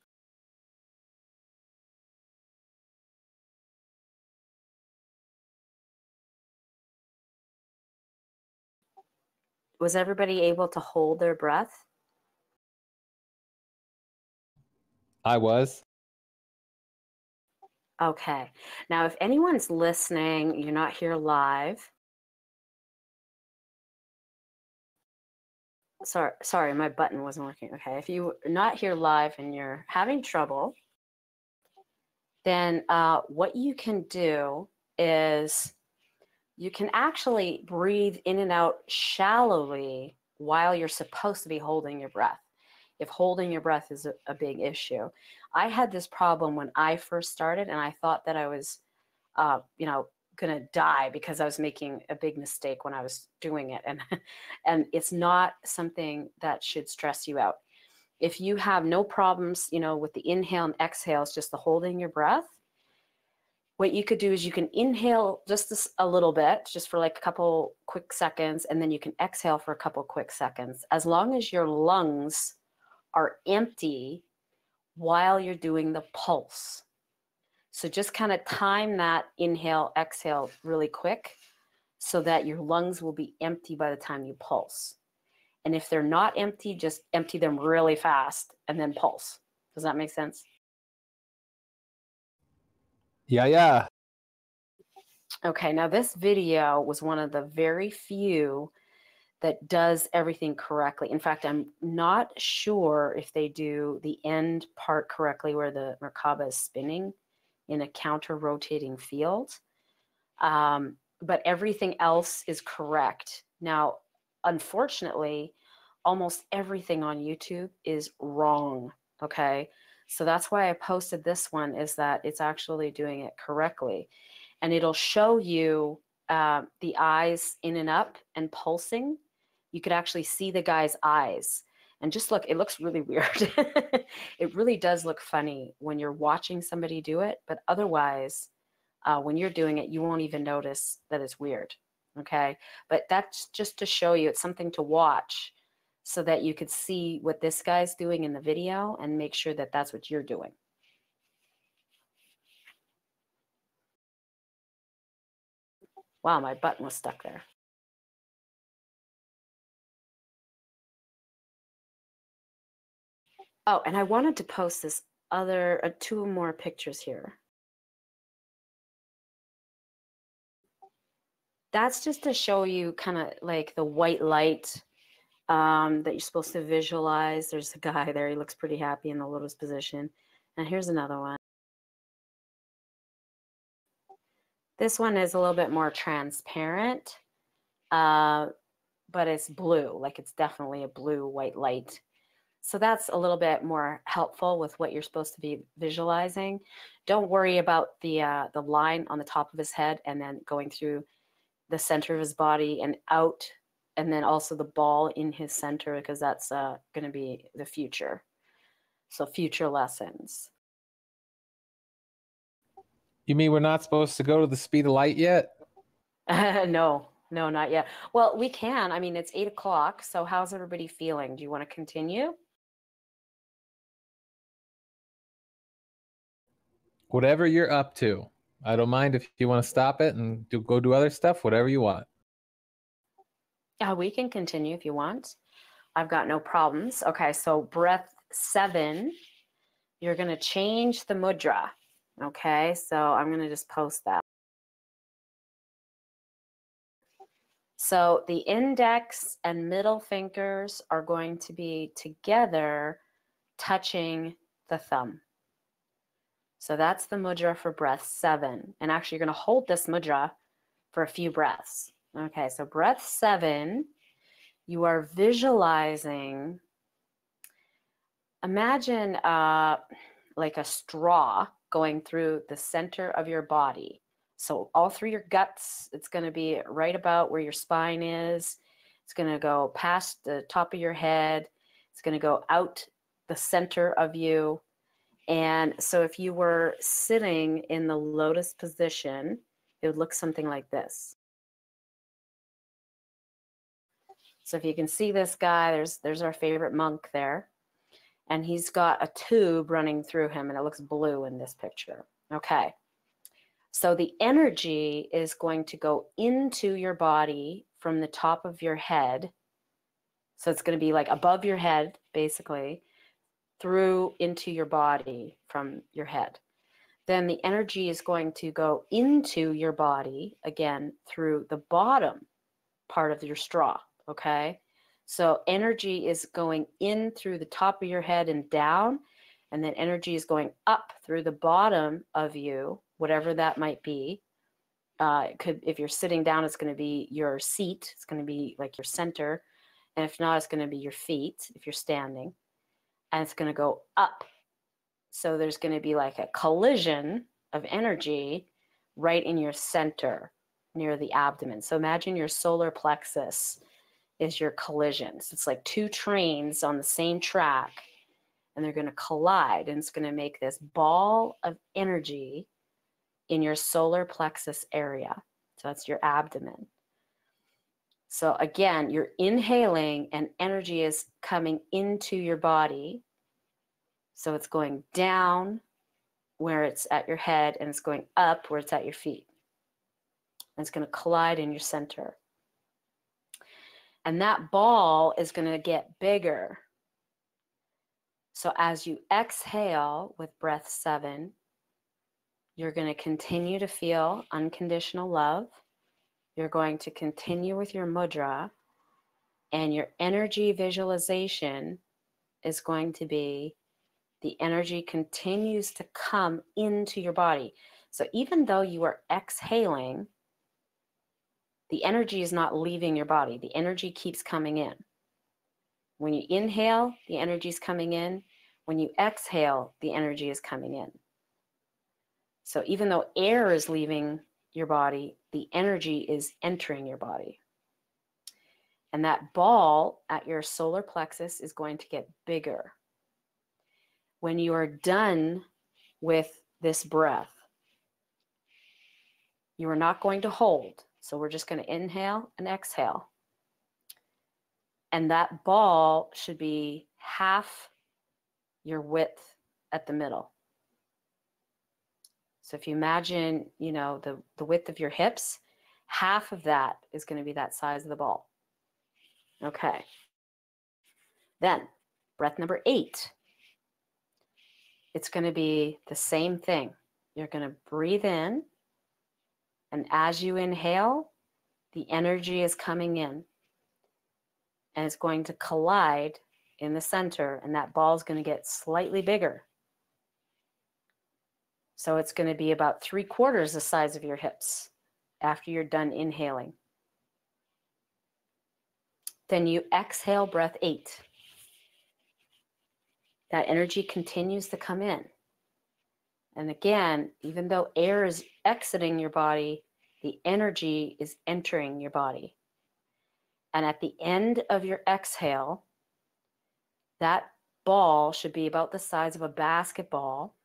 Was everybody able to hold their breath? I was. Okay. Now, if anyone's listening, you're not here live. Sorry, my button wasn't working. Okay. If you're not here live and you're having trouble, then what you can do is you can actually breathe in and out shallowly while you're supposed to be holding your breath. If holding your breath is a big issue. I had this problem when I first started, and I thought that I was, going to die because I was making a big mistake when I was doing it. And it's not something that should stress you out. If you have no problems, with the inhale and exhale, it's just the holding your breath. What you could do is you can inhale just a little bit, just for like a couple quick seconds, and then you can exhale for a couple quick seconds. As long as your lungs are empty while you're doing the pulse. So just kind of time that inhale, exhale really quick so that your lungs will be empty by the time you pulse. And if they're not empty, just empty them really fast and then pulse. Does that make sense? Yeah. Okay, now this video was one of the very few that does everything correctly. In fact, I'm not sure if they do the end part correctly where the Merkaba is spinning in a counter rotating field. But everything else is correct. Now, unfortunately, almost everything on YouTube is wrong, okay? So that's why I posted this one, is that it's actually doing it correctly. And it'll show you the eyes in and up and pulsing. You could actually see the guy's eyes. And just look, it looks really weird. It really does look funny when you're watching somebody do it, but otherwise, when you're doing it, you won't even notice that it's weird, okay? But that's just to show you, it's something to watch so that you could see what this guy's doing in the video and make sure that that's what you're doing. Wow, my button was stuck there. Oh, and I wanted to post this other, two more pictures here. That's just to show you kind of like the white light that you're supposed to visualize. There's a guy there, he looks pretty happy in the lotus position. And here's another one. This one is a little bit more transparent, but it's blue, like it's definitely a blue white light. So that's a little bit more helpful with what you're supposed to be visualizing. Don't worry about the line on the top of his head and then going through the center of his body and out, and then also the ball in his center, because that's going to be the future. So future lessons. You mean we're not supposed to go to the speed of light yet? No, not yet. Well, we can. I mean, it's 8 o'clock. So how's everybody feeling? Do you want to continue? Whatever you're up to. I don't mind if you want to stop it and go do other stuff, whatever you want. Yeah, we can continue if you want. I've got no problems. Okay, so breath 7, you're going to change the mudra. Okay, so I'm going to just post that. So the index and middle fingers are going to be together, touching the thumb. So that's the mudra for breath 7. And actually, you're going to hold this mudra for a few breaths. Okay, so breath 7, you are visualizing, imagine like a straw going through the center of your body. So all through your guts, it's going to be right about where your spine is. It's going to go past the top of your head. It's going to go out the center of you. And so if you were sitting in the lotus position, it would look something like this. So if you can see this guy, there's our favorite monk there. And he's got a tube running through him, and it looks blue in this picture. Okay. So the energy is going to go into your body from the top of your head. So it's going to be like above your head, basically, through into your body from your head. Then the energy is going to go into your body, again, through the bottom part of your straw, okay? So energy is going in through the top of your head and down, and then energy is going up through the bottom of you, whatever that might be. It could, if you're sitting down, it's going to be your seat. It's going to be like your center. And if not, it's going to be your feet if you're standing. And it's going to go up. So there's going to be like a collision of energy right in your center near the abdomen. So imagine your solar plexus is your collision. So it's like two trains on the same track, and they're going to collide, and it's going to make this ball of energy in your solar plexus area. So that's your abdomen. So again, you're inhaling and energy is coming into your body. So it's going down where it's at your head, and it's going up where it's at your feet. And it's going to collide in your center. And that ball is going to get bigger. So as you exhale with breath 7, you're going to continue to feel unconditional love. You're going to continue with your mudra, and your energy visualization is going to be the energy continues to come into your body. So even though you are exhaling, the energy is not leaving your body. The energy keeps coming in. When you inhale, the energy is coming in. When you exhale, the energy is coming in. So even though air is leaving your body, the energy is entering your body. And that ball at your solar plexus is going to get bigger. When you are done with this breath, you are not going to hold. So we're just going to inhale and exhale. And that ball should be half your width at the middle. So if you imagine, the width of your hips, half of that is going to be that size of the ball. Okay. Then breath number 8. It's going to be the same thing. You're going to breathe in, and as you inhale, the energy is coming in, and it's going to collide in the center, and that ball is going to get slightly bigger. So it's going to be about 3/4 the size of your hips after you're done inhaling. Then you exhale breath 8. That energy continues to come in. And again, even though air is exiting your body, the energy is entering your body. And at the end of your exhale, that ball should be about the size of a basketball.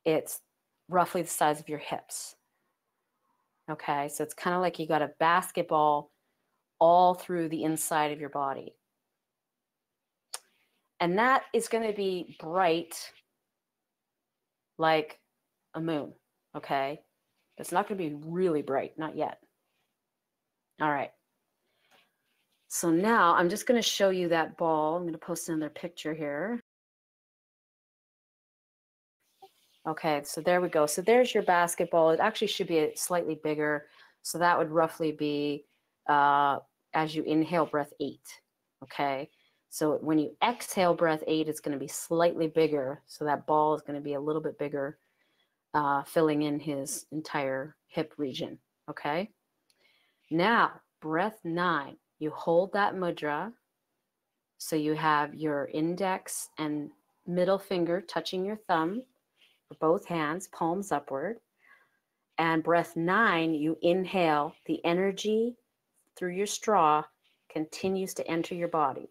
It's roughly the size of your hips. Okay, so it's kind of like you got a basketball all through the inside of your body. And that is going to be bright like a moon, okay? It's not going to be really bright, not yet. All right. So now I'm just going to show you that ball. I'm going to post another picture here. Okay, so there we go. So there's your basketball. It actually should be slightly bigger. So that would roughly be as you inhale breath 8, okay? So when you exhale breath 8, it's going to be slightly bigger. So that ball is going to be a little bit bigger, filling in his entire hip region, okay? Now, breath 9, you hold that mudra. So you have your index and middle finger touching your thumb for both hands, palms upward. And breath 9, you inhale, the energy through your straw continues to enter your body.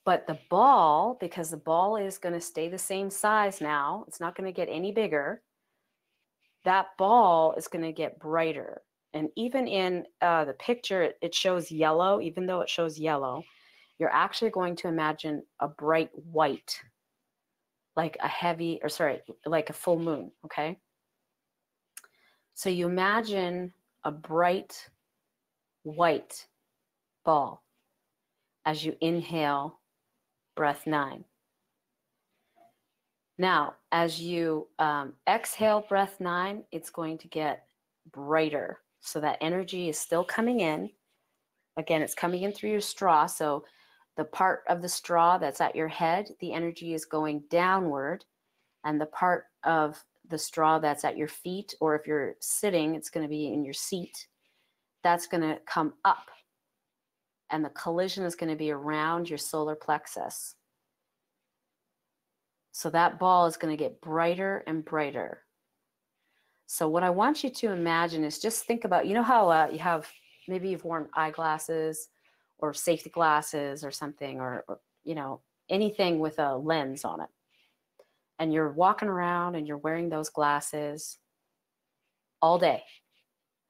But the ball, because the ball is going to stay the same size now, it's not going to get any bigger, that ball is going to get brighter. And even in the picture, it shows yellow. Even though it shows yellow, you're actually going to imagine a bright white, like a full moon, okay? So you imagine a bright white ball as you inhale breath 9. Now, as you exhale breath 9, it's going to get brighter. So that energy is still coming in. Again, it's coming in through your straw. So the part of the straw that's at your head, the energy is going downward. And the part of the straw that's at your feet, or if you're sitting, it's going to be in your seat, that's going to come up. And the collision is going to be around your solar plexus. So that ball is going to get brighter and brighter. So what I want you to imagine is just think about, how maybe you've worn eyeglasses or safety glasses or something, or anything with a lens on it. And you're walking around and you're wearing those glasses all day.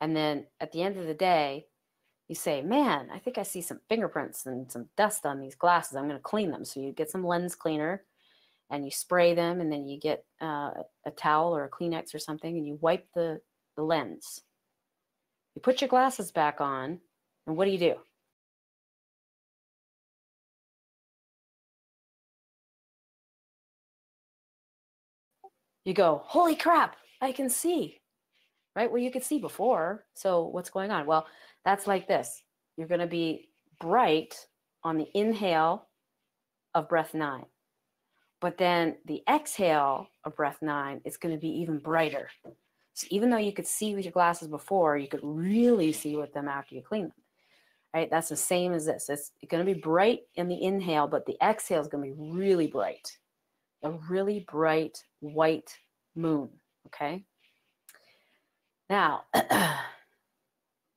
And then at the end of the day, You say, man, I think I see some fingerprints and some dust on these glasses. I'm going to clean them. So you get some lens cleaner and you spray them, and then you get a towel or a Kleenex or something, and you wipe the lens. You put your glasses back on, and what do? You go, holy crap, I can see, right? Well, you could see before. So what's going on? Well, that's like this. You're going to be bright on the inhale of breath 9. But then the exhale of breath 9 is going to be even brighter. So even though you could see with your glasses before, you could really see with them after you clean them, right? That's the same as this. It's going to be bright in the inhale, but the exhale is going to be really bright. A really bright white moon, okay? Now,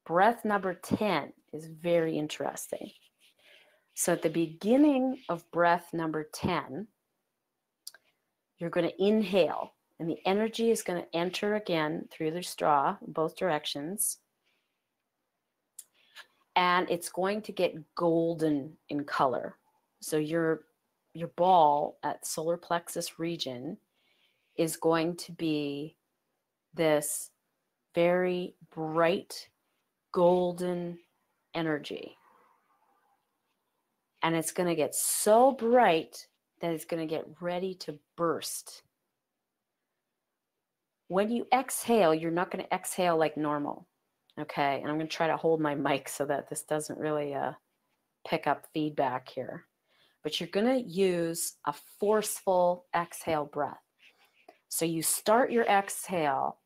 breath number 10 is very interesting. So at the beginning of breath number 10, you're going to inhale, and the energy is going to enter again through the straw in both directions. And it's going to get golden in color. So your ball at solar plexus region is going to be this very bright golden energy. And it's going to get so bright that it's going to get ready to burst. When you exhale, you're not going to exhale like normal, okay? And I'm going to try to hold my mic so that this doesn't really pick up feedback here. But you're going to use a forceful exhale breath. So you start your exhale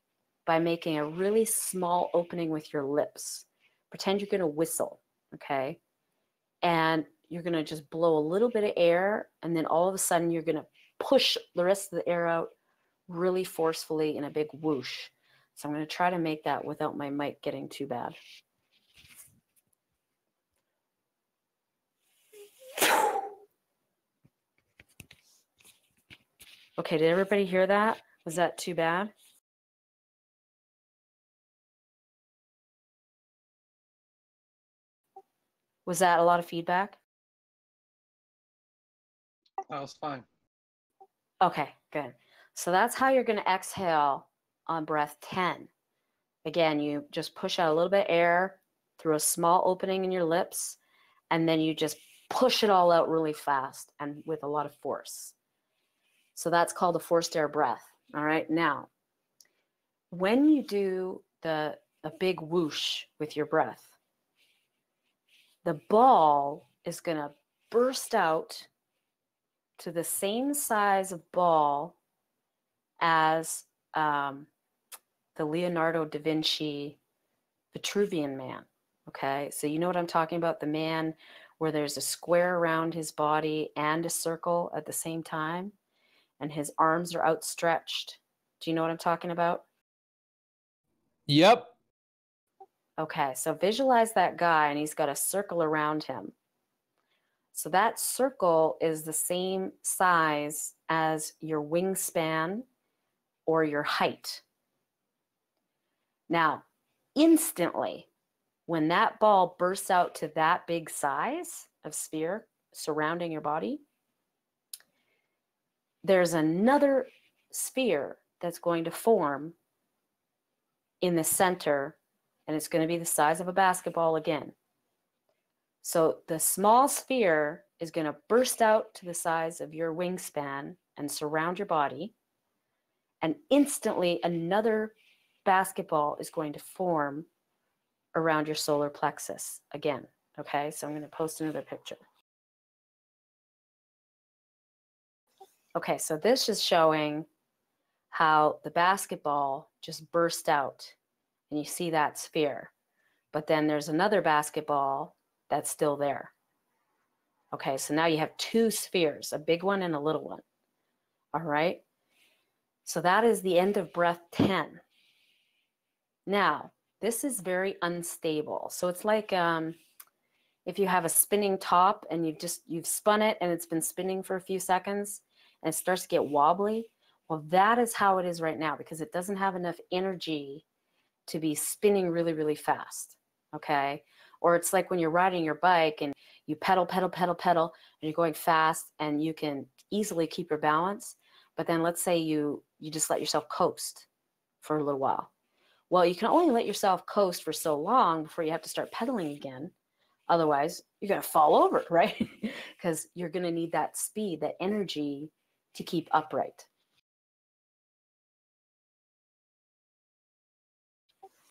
by making a really small opening with your lips. Pretend you're going to whistle, okay? And you're going to just blow a little bit of air, and then all of a sudden you're going to push the rest of the air out really forcefully in a big whoosh. So I'm going to try to make that without my mic getting too bad. Okay, did everybody hear that? Was that too bad? Was that a lot of feedback? That was fine. Okay, good. So that's how you're going to exhale on breath 10. Again, you just push out a little bit of air through a small opening in your lips, and then you just push it all out really fast and with a lot of force. So that's called a forced air breath. All right. Now, when you do a big whoosh with your breath, the ball is going to burst out to the same size of ball as the Leonardo da Vinci Vitruvian Man. Okay, so you know what I'm talking about? The man where there's a square around his body and a circle at the same time, and his arms are outstretched. Do you know what I'm talking about? Yep. Okay, so visualize that guy, and he's got a circle around him. So that circle is the same size as your wingspan or your height. Now, instantly, when that ball bursts out to that big size of sphere surrounding your body, there's another sphere that's going to form in the center, and it's going to be the size of a basketball again. So the small sphere is going to burst out to the size of your wingspan and surround your body, and instantly another basketball is going to form around your solar plexus again. Okay, so I'm going to post another picture. Okay, so this is showing how the basketball just burst out, and you see that sphere. But then there's another basketball that's still there. Okay, so now you have two spheres, a big one and a little one. All right, so that is the end of breath 10. Now, this is very unstable. So it's like if you have a spinning top and you've spun it and it's been spinning for a few seconds and it starts to get wobbly. Well, that is how it is right now, because it doesn't have enough energy to be spinning really, really fast. Okay. Or it's like when you're riding your bike and you pedal, pedal, pedal, pedal, and you're going fast and you can easily keep your balance. But then let's say you just let yourself coast for a little while. Well, you can only let yourself coast for so long before you have to start pedaling again. Otherwise, you're going to fall over, right? Because you're going to need that speed, that energy to keep upright.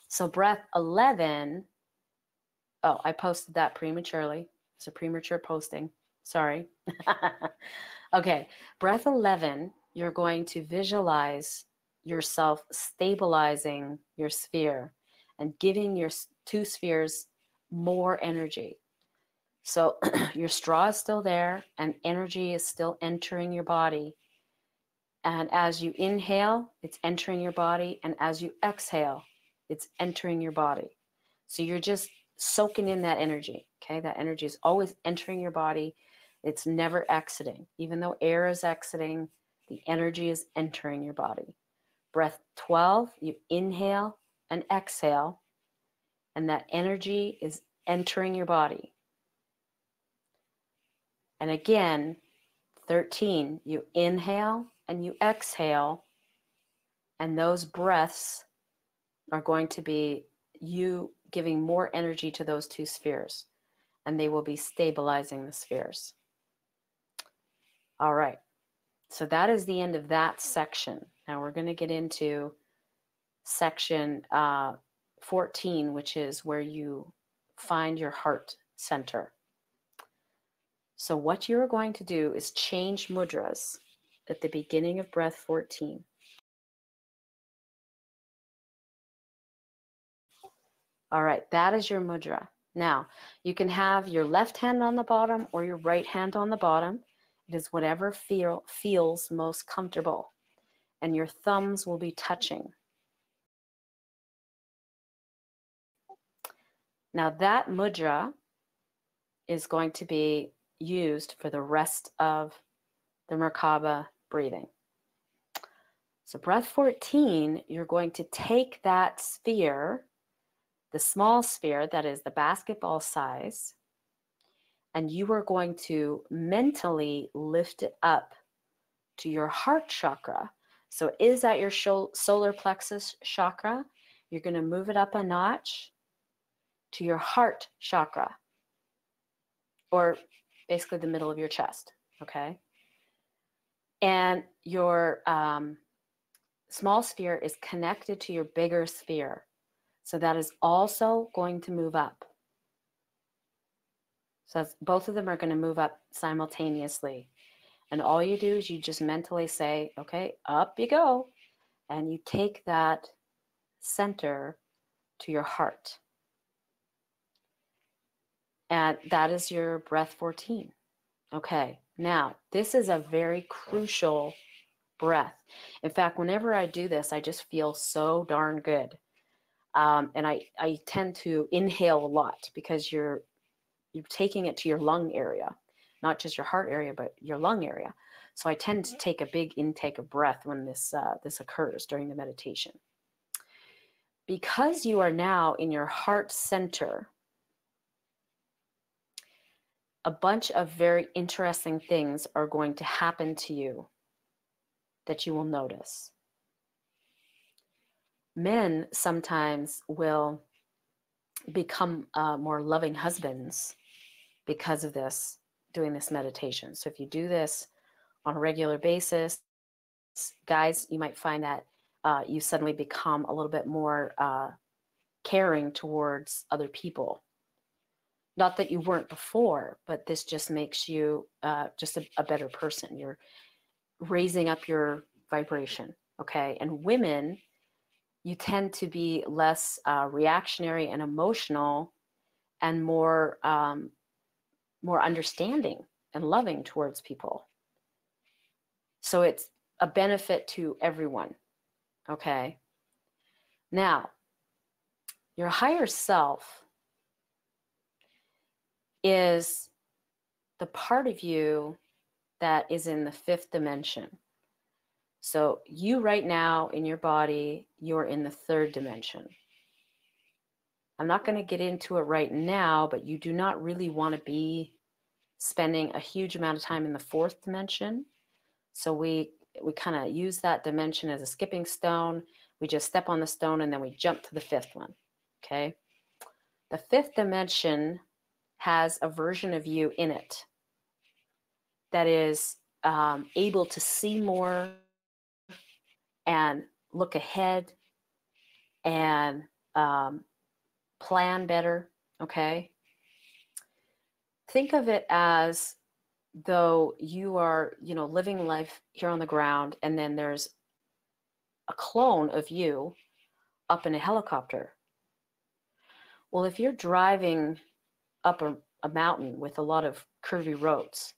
So breath 11, oh, I posted that prematurely. It's a premature posting. Sorry. Okay, breath 11, you're going to visualize yourself stabilizing your sphere and giving your two spheres more energy. So your straw is still there and energy is still entering your body. And as you inhale, it's entering your body. And as you exhale, it's entering your body. So you're just soaking in that energy. Okay, that energy is always entering your body. It's never exiting. Even though air is exiting, the energy is entering your body. Breath 12, you inhale and exhale, and that energy is entering your body. And again, 13, you inhale and you exhale, and those breaths are going to be you giving more energy to those two spheres, and they will be stabilizing the spheres. All right, so that is the end of that section. Now we're going to get into section 14, which is where you find your heart center. So what you're going to do is change mudras at the beginning of breath 14. All right, that is your mudra. Now, you can have your left hand on the bottom or your right hand on the bottom. It is whatever feels most comfortable. And your thumbs will be touching. Now, that mudra is going to be used for the rest of the Merkaba breathing. So breath 14, you're going to take that sphere, the small sphere that is the basketball size, and you are going to mentally lift it up to your heart chakra. So it is at your solar plexus chakra. You're going to move it up a notch to your heart chakra, or basically the middle of your chest, okay? And your small sphere is connected to your bigger sphere. So that is also going to move up. So both of them are going to move up simultaneously. And all you do is you just mentally say, okay, up you go. And you take that center to your heart. And that is your breath 14. Okay, now this is a very crucial breath. In fact, whenever I do this, I just feel so darn good. And I tend to inhale a lot because you're taking it to your lung area, not just your heart area, but your lung area. So I tend to take a big intake of breath when this occurs during the meditation. Because you are now in your heart center, a bunch of very interesting things are going to happen to you that you will notice. Men sometimes will become more loving husbands because of this, doing this meditation. So if you do this on a regular basis, guys, you might find that you suddenly become a little bit more caring towards other people. Not that you weren't before, but this just makes you just a better person. You're raising up your vibration, okay? And women, you tend to be less reactionary and emotional and more understanding and loving towards people. So it's a benefit to everyone, okay? Now, your higher self is the part of you that is in the fifth dimension. So you right now in your body, you're in the third dimension. I'm not going to get into it right now, but you do not really want to be spending a huge amount of time in the fourth dimension. So we kind of use that dimension as a skipping stone. We just step on the stone and then we jump to the fifth one. Okay. The fifth dimension has a version of you in it that is able to see more and look ahead and plan better. Okay. Think of it as though you are, living life here on the ground, and then there's a clone of you up in a helicopter. Well, if you're driving up a mountain with a lot of curvy roads,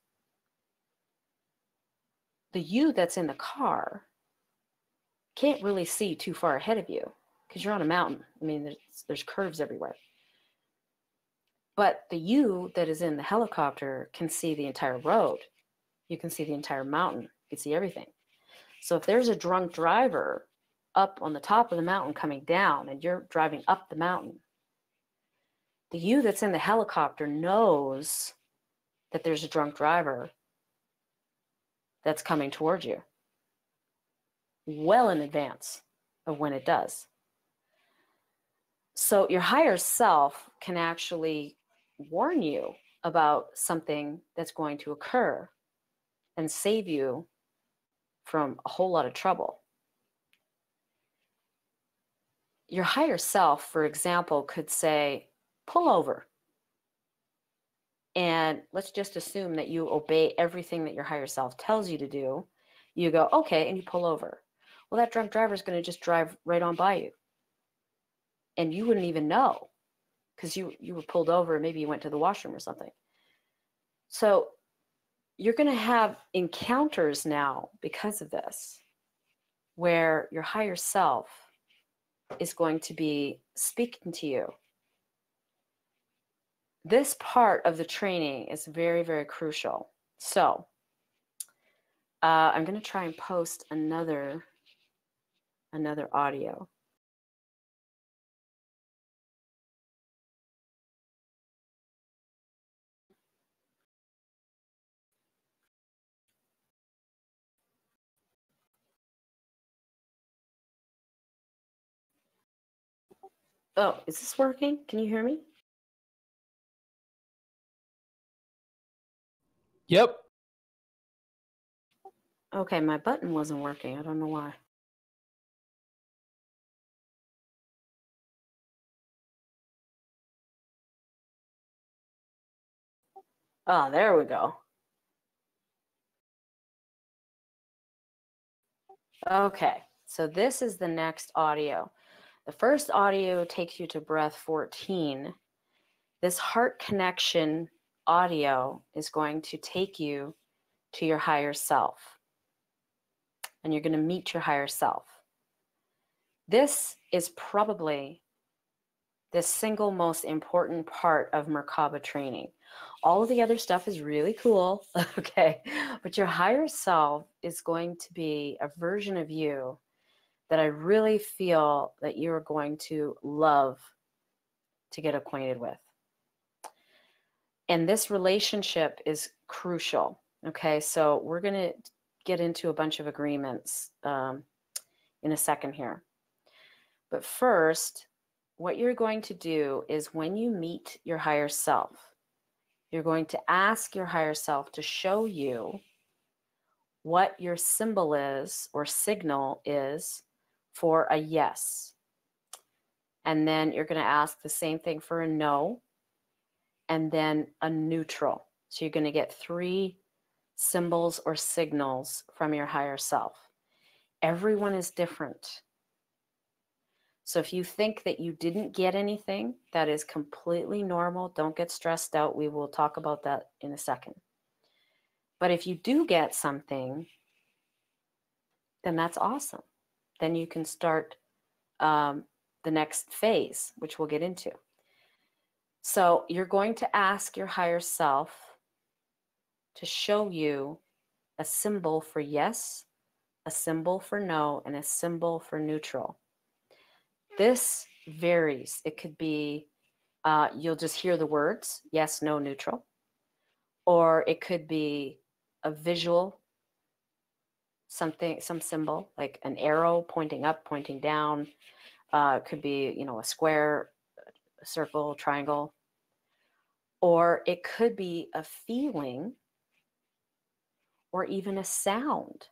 the you that's in the car can't really see too far ahead of you because you're on a mountain. I mean, there's curves everywhere. But the you that is in the helicopter can see the entire road. You can see the entire mountain. You can see everything. So if there's a drunk driver up on the top of the mountain coming down and you're driving up the mountain, the you that's in the helicopter knows that there's a drunk driver that's coming towards you well in advance of when it does. So your higher self can actually warn you about something that's going to occur and save you from a whole lot of trouble. Your higher self, for example, could say, pull over. And let's just assume that you obey everything that your higher self tells you to do. You go, okay, and you pull over. Well, that drunk driver is going to just drive right on by you. And you wouldn't even know because you were pulled over and maybe you went to the washroom or something. So you're going to have encounters now because of this, where your higher self is going to be speaking to you. This part of the training is very, very crucial. So I'm going to try and post another audio. Oh, is this working? Can you hear me? Yep. Okay, my button wasn't working. I don't know why. Oh, there we go. Okay, so this is the next audio. The first audio takes you to breath 14. This heart connection audio is going to take you to your higher self. And you're going to meet your higher self. This is probably the single most important part of Merkaba training. All of the other stuff is really cool, okay? But your higher self is going to be a version of you that I really feel that you're going to love to get acquainted with. And this relationship is crucial, okay? So we're going to get into a bunch of agreements in a second here. But first, what you're going to do is when you meet your higher self, you're going to ask your higher self to show you what your symbol is or signal is for a yes. And then you're going to ask the same thing for a no, and then a neutral. So you're going to get 3 symbols or signals from your higher self. Everyone is different. So if you think that you didn't get anything, that is completely normal. Don't get stressed out. We will talk about that in a second. But if you do get something, then that's awesome. Then you can start the next phase, which we'll get into. So you're going to ask your higher self to show you a symbol for yes, a symbol for no, and a symbol for neutral. This varies. It could be you'll just hear the words, yes, no, neutral. Or it could be a visual, something, some symbol, like an arrow pointing up, pointing down. It could be, you know, a square, a circle, triangle. Or it could be a feeling or even a sound.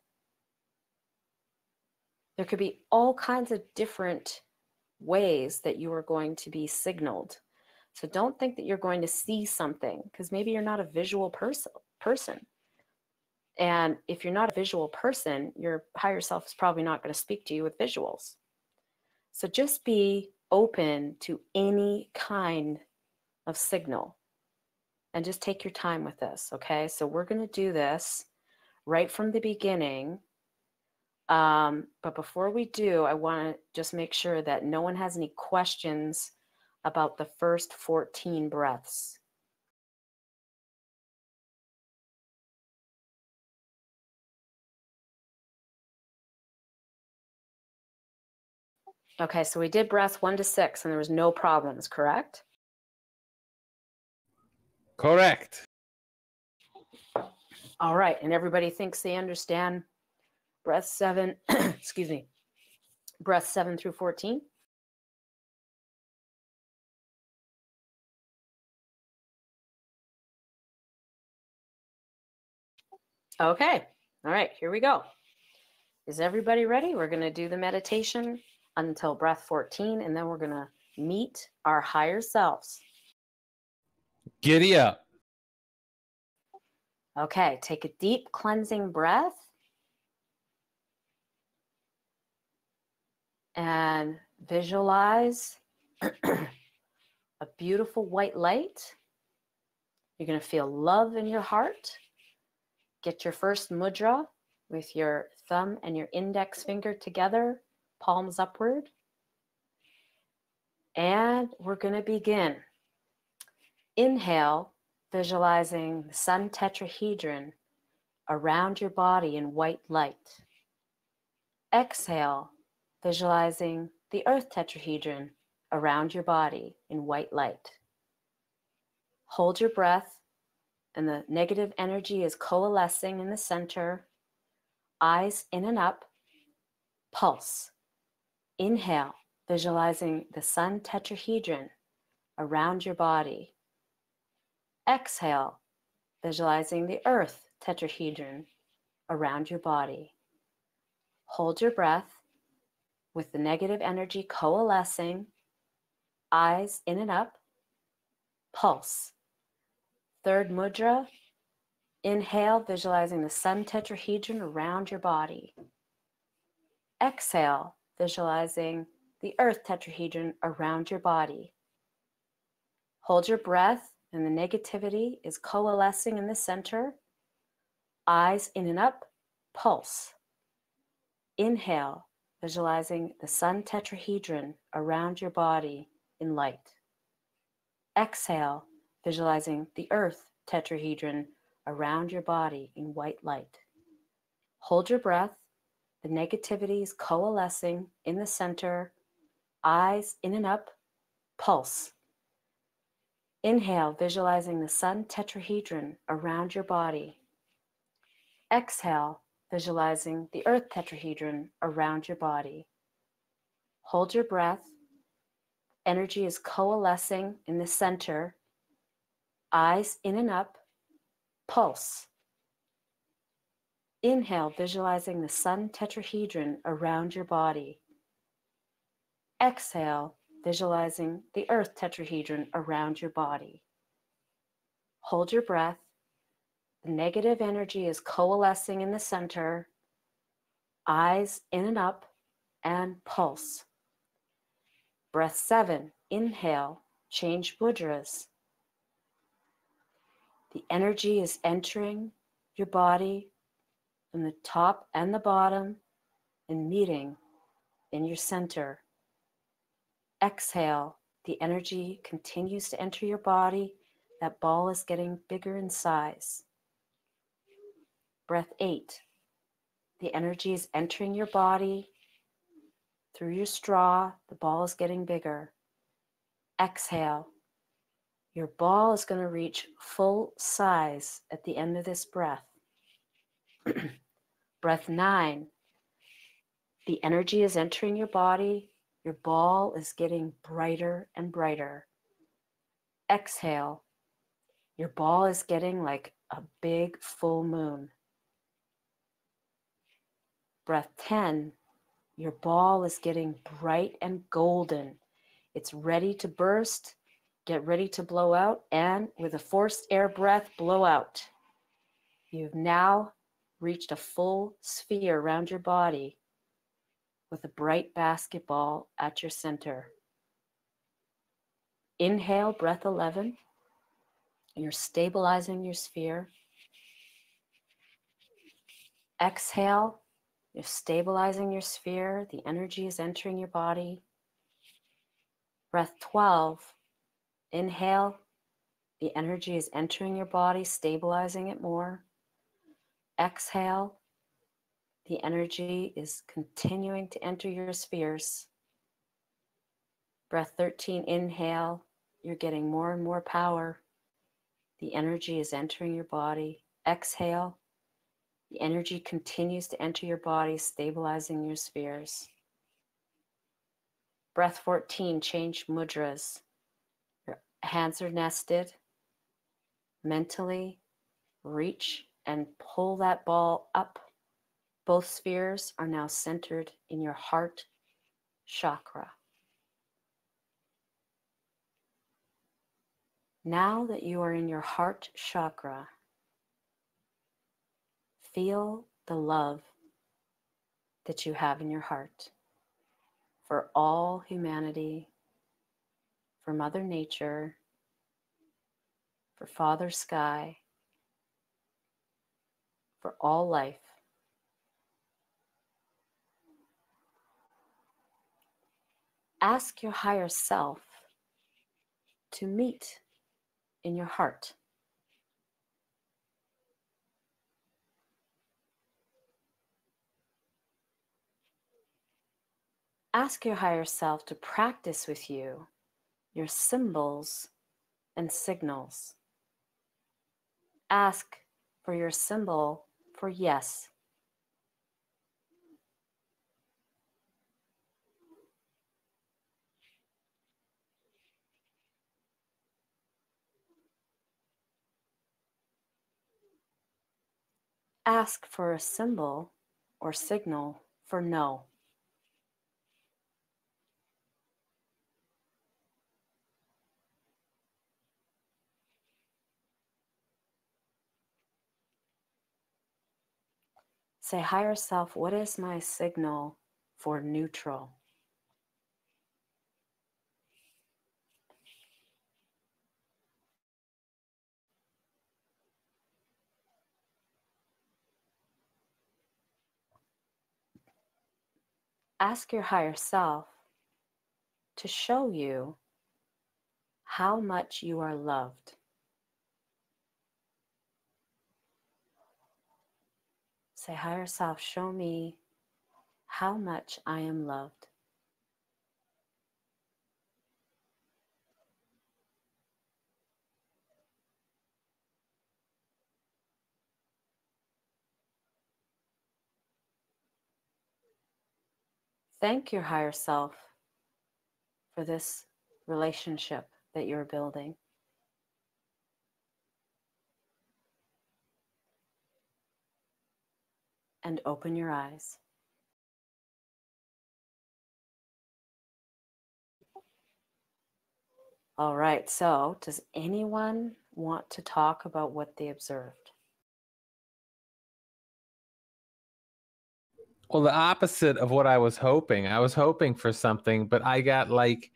There could be all kinds of different ways that you are going to be signaled. So don't think that you're going to see something, because maybe you're not a visual person. And if you're not a visual person, your higher self is probably not going to speak to you with visuals. So just be open to any kind of signal and just take your time with this, okay? So we're going to do this right from the beginning. But before we do, I want to just make sure that no one has any questions about the first 14 breaths. Okay, so we did breaths 1 to 6 and there was no problems, correct? Correct. All right, and everybody thinks they understand breath 7, excuse me, breath 7 through 14? Okay, all right, here we go. Is everybody ready? We're going to do the meditation until breath 14, and then we're going to meet our higher selves. Giddy up. Okay, take a deep cleansing breath. And visualize a beautiful white light. You're going to feel love in your heart. Get your first mudra with your thumb and your index finger together, palms upward. And we're going to begin. Inhale, visualizing the sun tetrahedron around your body in white light. Exhale, visualizing the earth tetrahedron around your body in white light. Hold your breath, and the negative energy is coalescing in the center. Eyes in and up. Pulse. Inhale, visualizing the sun tetrahedron around your body. Exhale, visualizing the earth tetrahedron around your body. Hold your breath with the negative energy coalescing. Eyes in and up. Pulse. Third mudra. Inhale, visualizing the sun tetrahedron around your body. Exhale, visualizing the earth tetrahedron around your body. Hold your breath, and the negativity is coalescing in the center. Eyes in and up. Pulse. Inhale, visualizing the sun tetrahedron around your body in light. Exhale, visualizing the earth tetrahedron around your body in white light. Hold your breath. The negativity is coalescing in the center. Eyes in and up. Pulse. Inhale, visualizing the sun tetrahedron around your body. Exhale, visualizing the earth tetrahedron around your body. Hold your breath. Energy is coalescing in the center. Eyes in and up. Pulse. Inhale, visualizing the sun tetrahedron around your body. Exhale, visualizing the earth tetrahedron around your body. Hold your breath. The negative energy is coalescing in the center. Eyes in and up, and pulse. Breath 7, inhale, change mudras. The energy is entering your body from the top and the bottom and meeting in your center. Exhale, the energy continues to enter your body. That ball is getting bigger in size. Breath 8, the energy is entering your body. Through your straw, the ball is getting bigger. Exhale. Your ball is going to reach full size at the end of this breath. Breath 9. The energy is entering your body. Your ball is getting brighter and brighter. Exhale. Your ball is getting like a big full moon. Breath 10. Your ball is getting bright and golden. It's ready to burst. Get ready to blow out, and with a forced air breath, blow out. You've now reached a full sphere around your body with a bright basketball at your center. Inhale, breath 11. You're stabilizing your sphere. Exhale, you're stabilizing your sphere. The energy is entering your body. Breath 12. Inhale, the energy is entering your body, stabilizing it more. Exhale, the energy is continuing to enter your spheres. Breath 13, inhale, you're getting more and more power. The energy is entering your body. Exhale, the energy continues to enter your body, stabilizing your spheres. Breath 14, change mudras. Your hands are nested. Mentally reach and pull that ball up. Both spheres are now centered in your heart chakra. Now that you are in your heart chakra, feel the love that you have in your heart for all humanity, for Mother Nature, for Father Sky, for all life. Ask your higher self to meet in your heart. Ask your higher self to practice with you your symbols and signals. Ask for your symbol for yes. Ask for a symbol or signal for no. Say, higher self, what is my signal for neutral? Ask your higher self to show you how much you are loved. Say, higher self, show me how much I am loved. Thank your higher self for this relationship that you're building. And open your eyes. All right, so does anyone want to talk about what they observed? Well, the opposite of what I was hoping. I was hoping for something, but I got like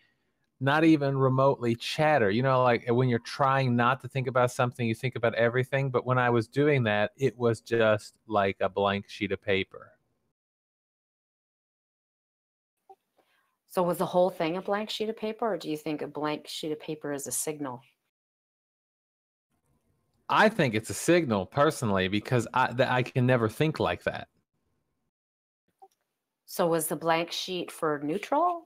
not even remotely chatter. You know, like when you're trying not to think about something, you think about everything. But when I was doing that, it was just like a blank sheet of paper. So was the whole thing a blank sheet of paper, or do you think a blank sheet of paper is a signal? I think it's a signal personally because I can never think like that. So was the blank sheet for neutral?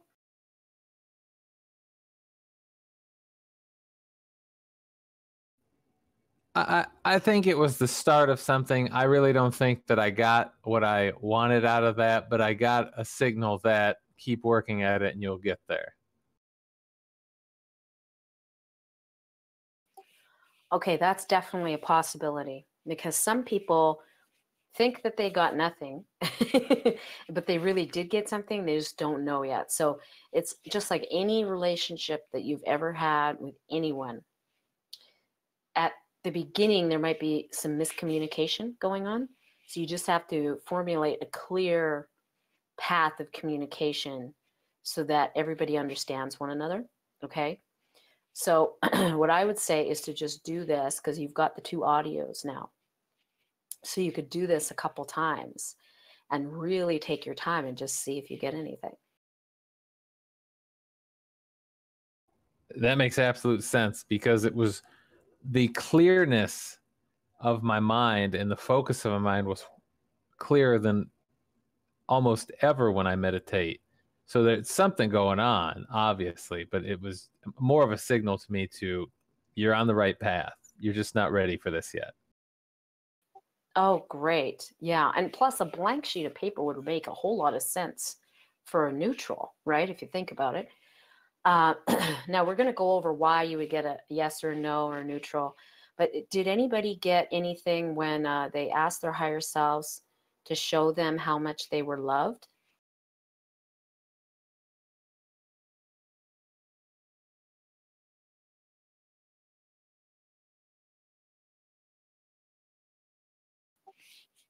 I think it was the start of something. I really don't think that I got what I wanted out of that, but I got a signal that keep working at it and you'll get there. Okay, that's definitely a possibility because some people think that they got nothing, but they really did get something. They just don't know yet. So it's just like any relationship that you've ever had with anyone. At the beginning, there might be some miscommunication going on. So you just have to formulate a clear path of communication so that everybody understands one another. Okay. So what I would say is to just do this because you've got the 2 audios now. So you could do this a couple times and really take your time and just see if you get anything. That makes absolute sense because it was the clearness of my mind and the focus of my mind was clearer than almost ever when I meditate. So there's something going on, obviously, but it was more of a signal to me to you're on the right path. You're just not ready for this yet. Oh, great. Yeah. And plus, a blank sheet of paper would make a whole lot of sense for a neutral, right? If you think about it. Now, we're going to go over why you would get a yes or no or neutral. But did anybody get anything when they asked their higher selves to show them how much they were loved?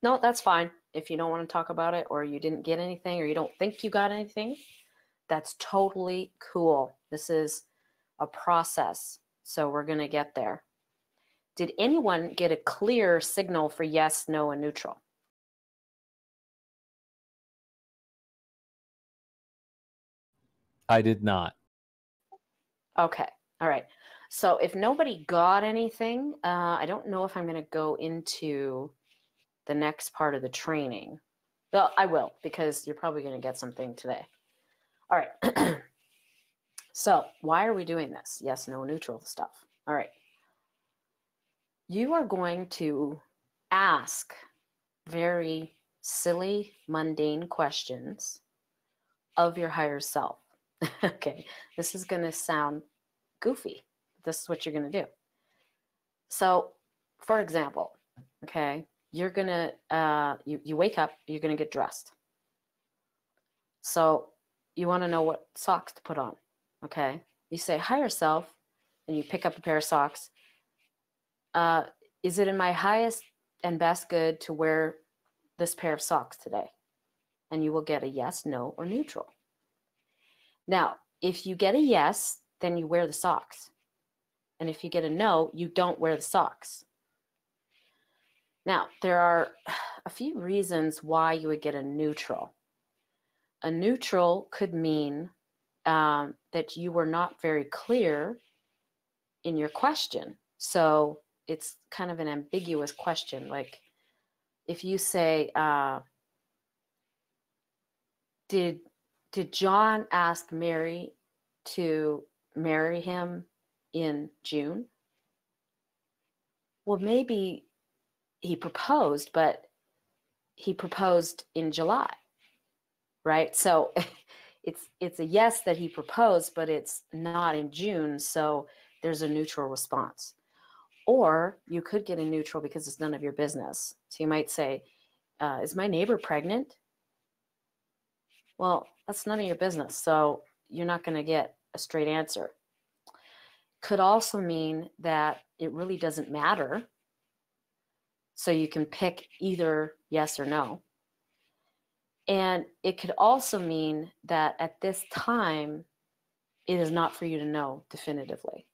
No, that's fine. If you don't want to talk about it or you didn't get anything or you don't think you got anything, that's totally cool. This is a process. So we're going to get there. Did anyone get a clear signal for yes, no, and neutral? I did not. Okay. All right. So if nobody got anything, I don't know if I'm going to go into the next part of the training. Well, I will because you're probably going to get something today. All right. So why are we doing this? Yes, no, neutral stuff. All right. You are going to ask very silly, mundane questions of your higher self. Okay, this is going to sound goofy. This is what you're going to do. So, for example, okay, you're going to, you wake up, you're going to get dressed. So you want to know what socks to put on, okay? You say higher self, and you pick up a pair of socks. Is it in my highest and best good to wear this pair of socks today? And you will get a yes, no, or neutral. Now, if you get a yes, then you wear the socks. And if you get a no, you don't wear the socks. Now, there are a few reasons why you would get a neutral. A neutral could mean that you were not very clear in your question. So it's kind of an ambiguous question. Like if you say, did John ask Mary to marry him in June? Well, maybe he proposed, but he proposed in July, right? So it's a yes that he proposed, but it's not in June. So there's a neutral response. Or you could get a neutral because it's none of your business. So you might say, is my neighbor pregnant? Well, that's none of your business. So you're not going to get a straight answer. Could also mean that it really doesn't matter. So you can pick either yes or no. And it could also mean that at this time, it is not for you to know definitively.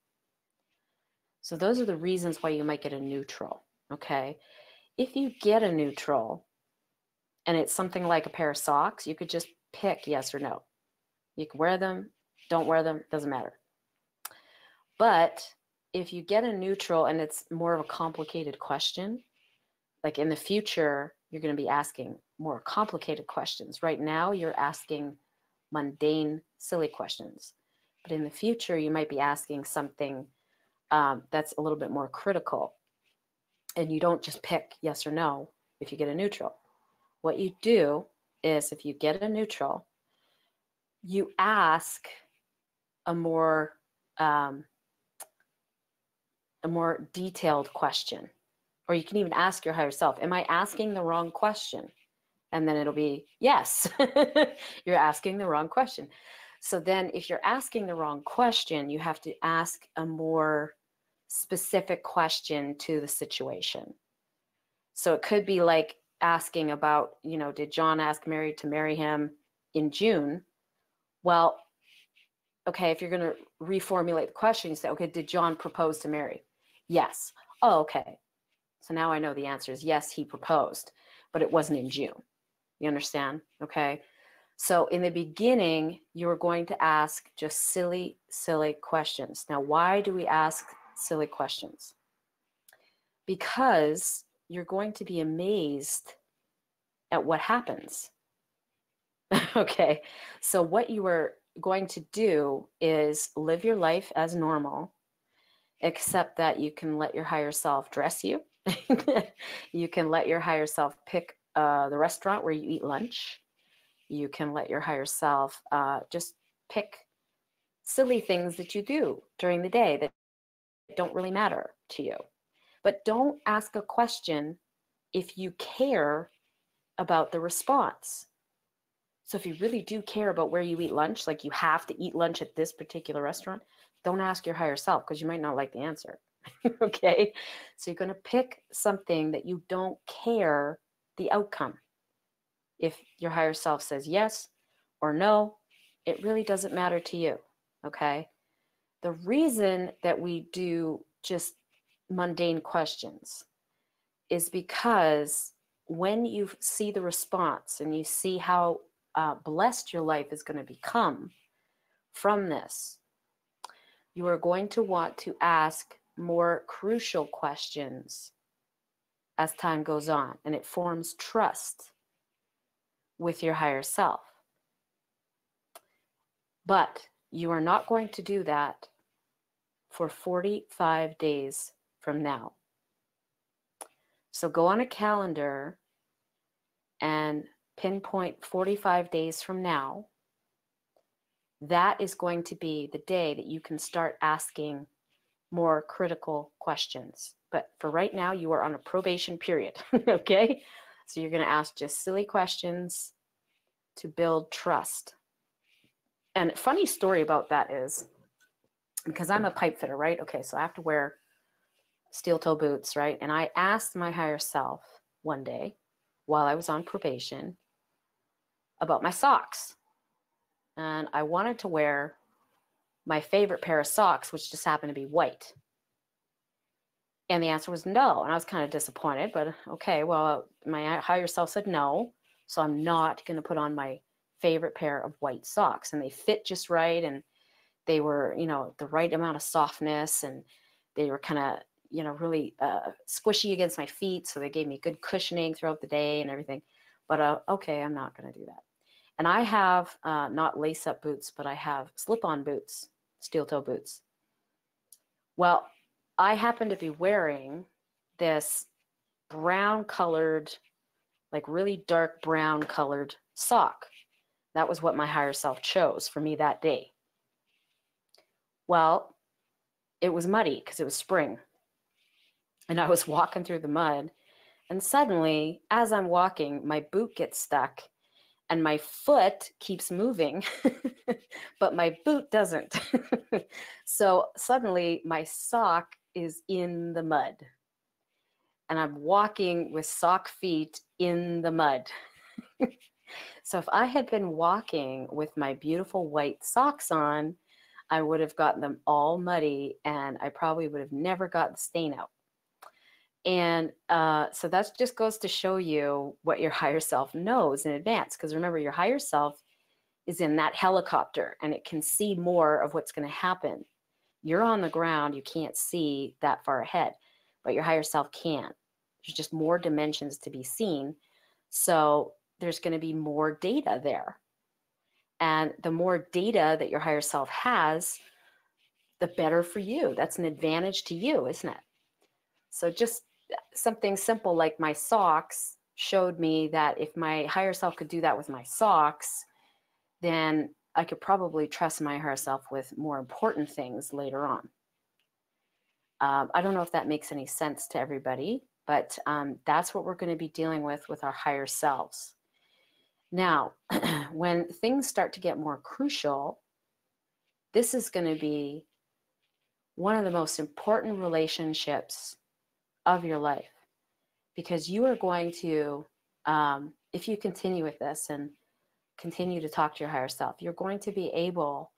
So those are the reasons why you might get a neutral, okay? If you get a neutral and it's something like a pair of socks, you could just pick yes or no. You can wear them, don't wear them, doesn't matter. But if you get a neutral and it's more of a complicated question, like in the future, you're going to be asking more complicated questions. Right now, you're asking mundane, silly questions. But in the future, you might be asking something that's a little bit more critical. And you don't just pick yes or no if you get a neutral. What you do is if you get a neutral, you ask a more detailed question. Or you can even ask your higher self, am I asking the wrong question? And then it'll be, yes, you're asking the wrong question. So then if you're asking the wrong question, you have to ask a more specific question to the situation. So it could be like asking about, did John ask Mary to marry him in June? Well, okay, if you're going to reformulate the question, you say, okay, did John propose to Mary? Yes. Oh, okay. So now I know the answer is yes, he proposed, but it wasn't in June. You understand? Okay. So in the beginning, you're going to ask just silly questions. Now, why do we ask silly questions? Because you're going to be amazed at what happens. Okay. So what you are going to do is live your life as normal, except that you can let your higher self dress you. You can let your higher self pick the restaurant where you eat lunch. You can let your higher self just pick silly things that you do during the day that don't really matter to you. But don't ask a question if you care about the response. So if you really do care about where you eat lunch, like you have to eat lunch at this particular restaurant, don't ask your higher self because you might not like the answer. Okay? So you're going to pick something that you don't care the outcome. If your higher self says yes or no, it really doesn't matter to you. Okay? The reason that we do just mundane questions is because when you see the response and you see how blessed your life is going to become from this, you are going to want to ask more crucial questions as time goes on, and it forms trust with your higher self. But you are not going to do that for 45 days from now. So go on a calendar and pinpoint 45 days from now. That is going to be the day that you can start asking more critical questions. But for right now, you are on a probation period, okay? So you're going to ask just silly questions to build trust. And funny story about that is, because I'm a pipe fitter, right? Okay, so I have to wear steel toe boots, right? And I asked my higher self one day while I was on probation about my socks. And I wanted to wear my favorite pair of socks, which just happened to be white. And the answer was no. And I was kind of disappointed, but okay, well, my higher self said no. So I'm not going to put on my favorite pair of white socks. And they fit just right. And they were, the right amount of softness. And they were kind of, really squishy against my feet. So they gave me good cushioning throughout the day and everything. But okay, I'm not going to do that. And I have not lace-up boots, but I have slip-on boots, steel-toe boots. Well, I happen to be wearing this brown-colored, like really dark brown-colored sock. That was what my higher self chose for me that day. Well, it was muddy because it was spring. And I was walking through the mud. And suddenly, as I'm walking, my boot gets stuck. And my foot keeps moving, but my boot doesn't. So suddenly my sock is in the mud. And I'm walking with sock feet in the mud. So if I had been walking with my beautiful white socks on, I would have gotten them all muddy and I probably would have never got the stain out. And so that just goes to show you what your higher self knows in advance. Because remember, your higher self is in that helicopter and it can see more of what's going to happen. You're on the ground. You can't see that far ahead, but your higher self can. There's just more dimensions to be seen. So there's going to be more data there. And the more data that your higher self has, the better for you. That's an advantage to you, isn't it? So just something simple like my socks showed me that if my higher self could do that with my socks, then I could probably trust my higher self with more important things later on. I don't know if that makes any sense to everybody, but that's what we're going to be dealing with our higher selves. Now, when things start to get more crucial, this is going to be one of the most important relationships of your life, because you are going to, if you continue with this and continue to talk to your higher self, you're going to be able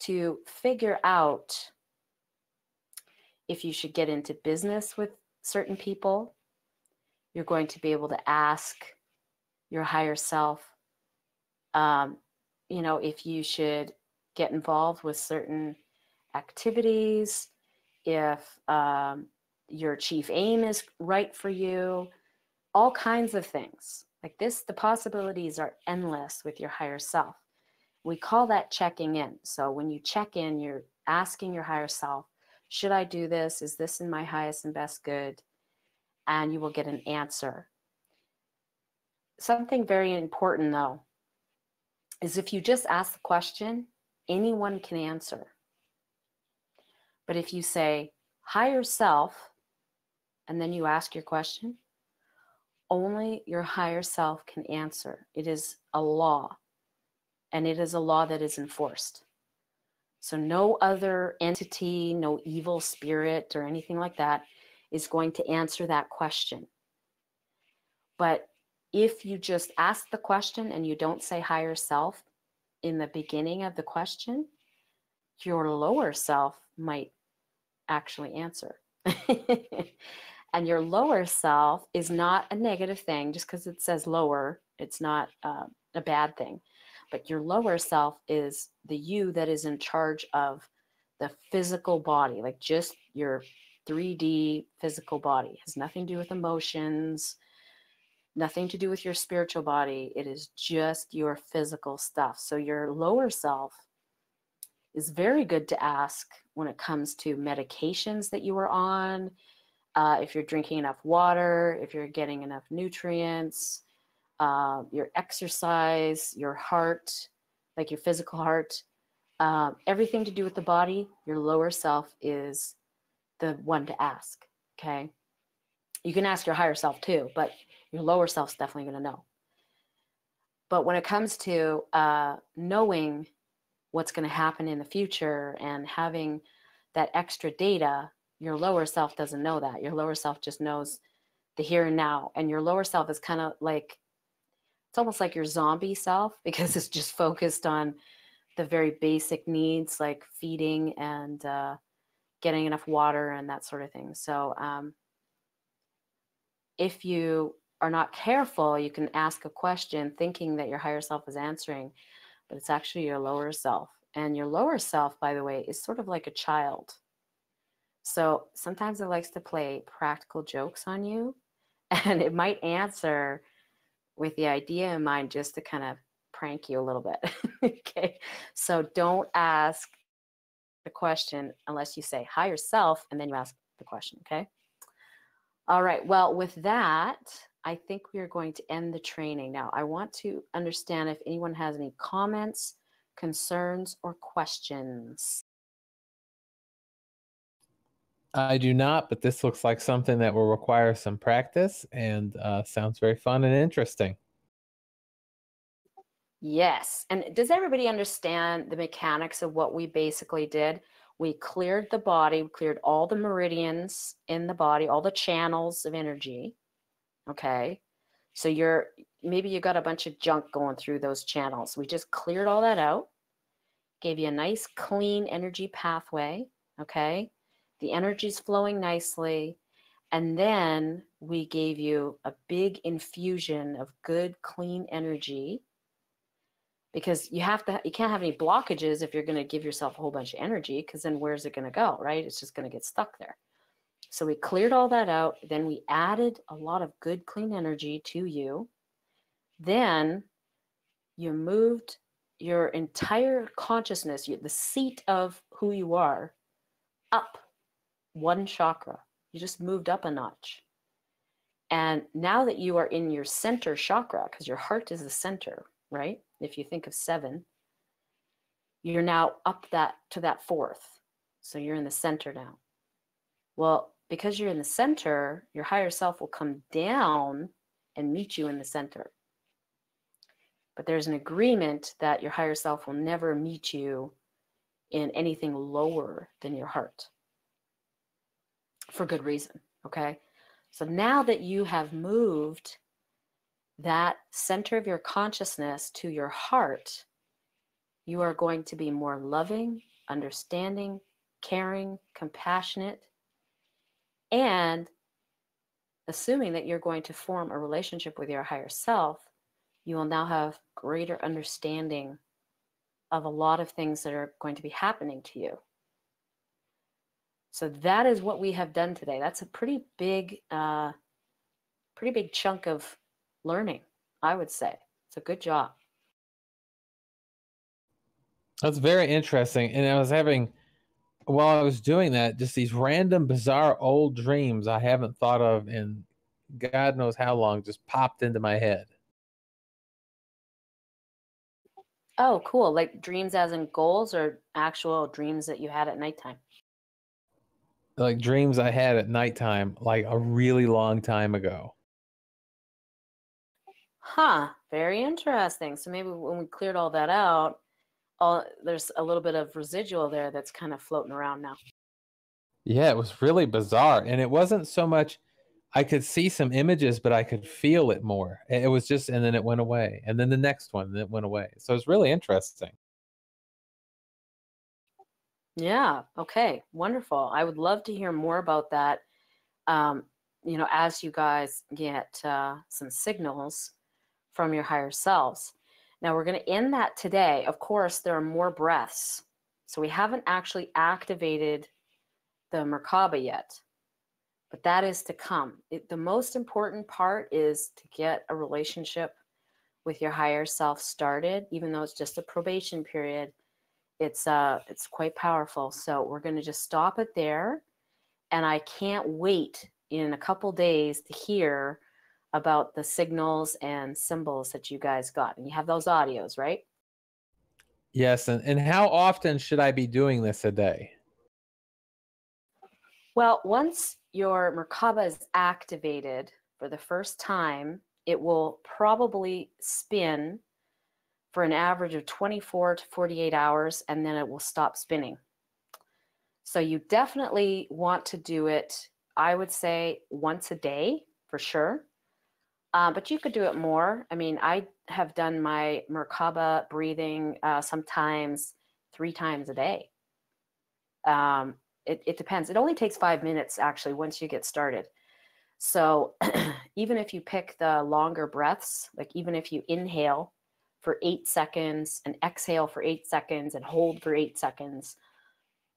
to figure out if you should get into business with certain people. You're going to be able to ask your higher self, if you should get involved with certain activities, if your chief aim is right for you, all kinds of things like this. The possibilities are endless with your higher self. We call that checking in. So when you check in, you're asking your higher self, should I do this? Is this in my highest and best good? And you will get an answer. Something very important, though, is if you just ask the question, anyone can answer. But if you say higher self, and then you ask your question, only your higher self can answer. It is a law, and it is a law that is enforced. So no other entity, no evil spirit or anything like that is going to answer that question. But if you just ask the question and you don't say higher self in the beginning of the question, your lower self might actually answer. And your lower self is not a negative thing. Just because it says lower, it's not a bad thing. But your lower self is the you that is in charge of the physical body, like just your 3D physical body. It has nothing to do with emotions, nothing to do with your spiritual body. It is just your physical stuff. So your lower self is very good to ask when it comes to medications that you are on, if you're drinking enough water, if you're getting enough nutrients, your exercise, your heart, like your physical heart, everything to do with the body. Your lower self is the one to ask. Okay. You can ask your higher self too, but your lower self's definitely going to know. But when it comes to knowing what's going to happen in the future and having that extra data, your lower self doesn't know that. Your lower self just knows the here and now. And your lower self is kind of like, it's almost like your zombie self, because it's just focused on the very basic needs like feeding and getting enough water and that sort of thing. So if you are not careful, you can ask a question thinking that your higher self is answering, but it's actually your lower self. And your lower self, by the way, is sort of like a child. So sometimes it likes to play practical jokes on you, and it might answer with the idea in mind just to kind of prank you a little bit. Okay. So don't ask the question unless you say higher self and then you ask the question. Okay. All right. Well, with that, I think we are going to end the training. Now, I want to understand if anyone has any comments, concerns, or questions. I do not, but this looks like something that will require some practice and sounds very fun and interesting. Yes. And does everybody understand the mechanics of what we basically did? We cleared the body, we cleared all the meridians in the body, all the channels of energy. Okay. So maybe you got a bunch of junk going through those channels. We just cleared all that out, gave you a nice clean energy pathway. Okay. The energy's flowing nicely. And then we gave you a big infusion of good, clean energy, because you can't have any blockages if you're going to give yourself a whole bunch of energy, because then where's it going to go, right? It's just going to get stuck there. So we cleared all that out. Then we added a lot of good, clean energy to you. Then you moved your entire consciousness, the seat of who you are, up one chakra. You just moved up a notch. And now that you are in your center chakra, because your heart is the center, right? If you think of 7, you're now up that to that 4th. So you're in the center now. Well, because you're in the center, your higher self will come down and meet you in the center. But there's an agreement that your higher self will never meet you in anything lower than your heart, for good reason, okay? So now that you have moved that center of your consciousness to your heart, you are going to be more loving, understanding, caring, compassionate, and assuming that you're going to form a relationship with your higher self, you will now have greater understanding of a lot of things that are going to be happening to you. So that is what we have done today. That's a pretty big chunk of learning, I would say. It's a good job. That's very interesting. And I was having, while I was doing that, just these random, bizarre old dreams I haven't thought of in God knows how long just popped into my head. Oh, cool. Like dreams as in goals or actual dreams that you had at nighttime? Like dreams I had at nighttime, like a really long time ago. Huh. Very interesting. So maybe when we cleared all that out, there's a little bit of residual there that's kind of floating around now. Yeah, it was really bizarre. And it wasn't so much, I could see some images, but I could feel it more. It was just, and then it went away. And then the next one, and it went away. So it's really interesting. Yeah. Okay. Wonderful. I would love to hear more about that. As you guys get some signals from your higher selves. Now we're going to end that today. Of course, there are more breaths. So we haven't actually activated the Merkaba yet, but that is to come. The most important part is to get a relationship with your higher self started, even though it's just a probation period. It's quite powerful. So we're going to just stop it there. And I can't wait in a couple days to hear about the signals and symbols that you guys got. And you have those audios, right? Yes. And how often should I be doing this a day? Well, once your Merkaba is activated for the first time, it will probably spin for an average of 24 to 48 hours, and then it will stop spinning. So you definitely want to do it, I would say, once a day for sure. But you could do it more. I mean, I have done my Merkaba breathing sometimes 3 times a day. It depends. It only takes 5 minutes, actually, once you get started. So even if you pick the longer breaths, like even if you inhale for 8 seconds and exhale for 8 seconds and hold for 8 seconds,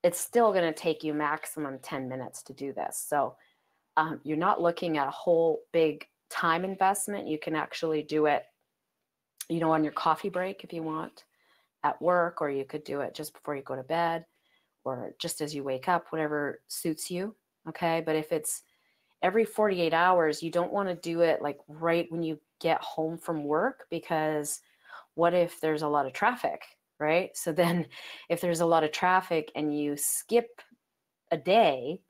it's still going to take you maximum 10 minutes to do this. So you're not looking at a whole big time investment. You can actually do it, on your coffee break if you want, at work, or you could do it just before you go to bed or just as you wake up, whatever suits you. Okay. But if it's every 48 hours, you don't want to do it like right when you get home from work, because what if there's a lot of traffic, right? So then if there's a lot of traffic and you skip a day,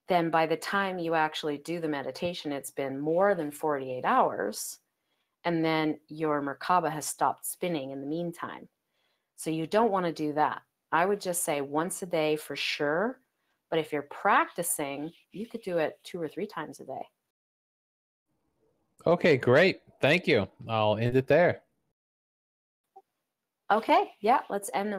then by the time you actually do the meditation, it's been more than 48 hours. And then your Merkaba has stopped spinning in the meantime. So you don't want to do that. I would just say once a day for sure. But if you're practicing, you could do it 2 or 3 times a day. Okay, great. Thank you. I'll end it there. Okay. Yeah. Let's end the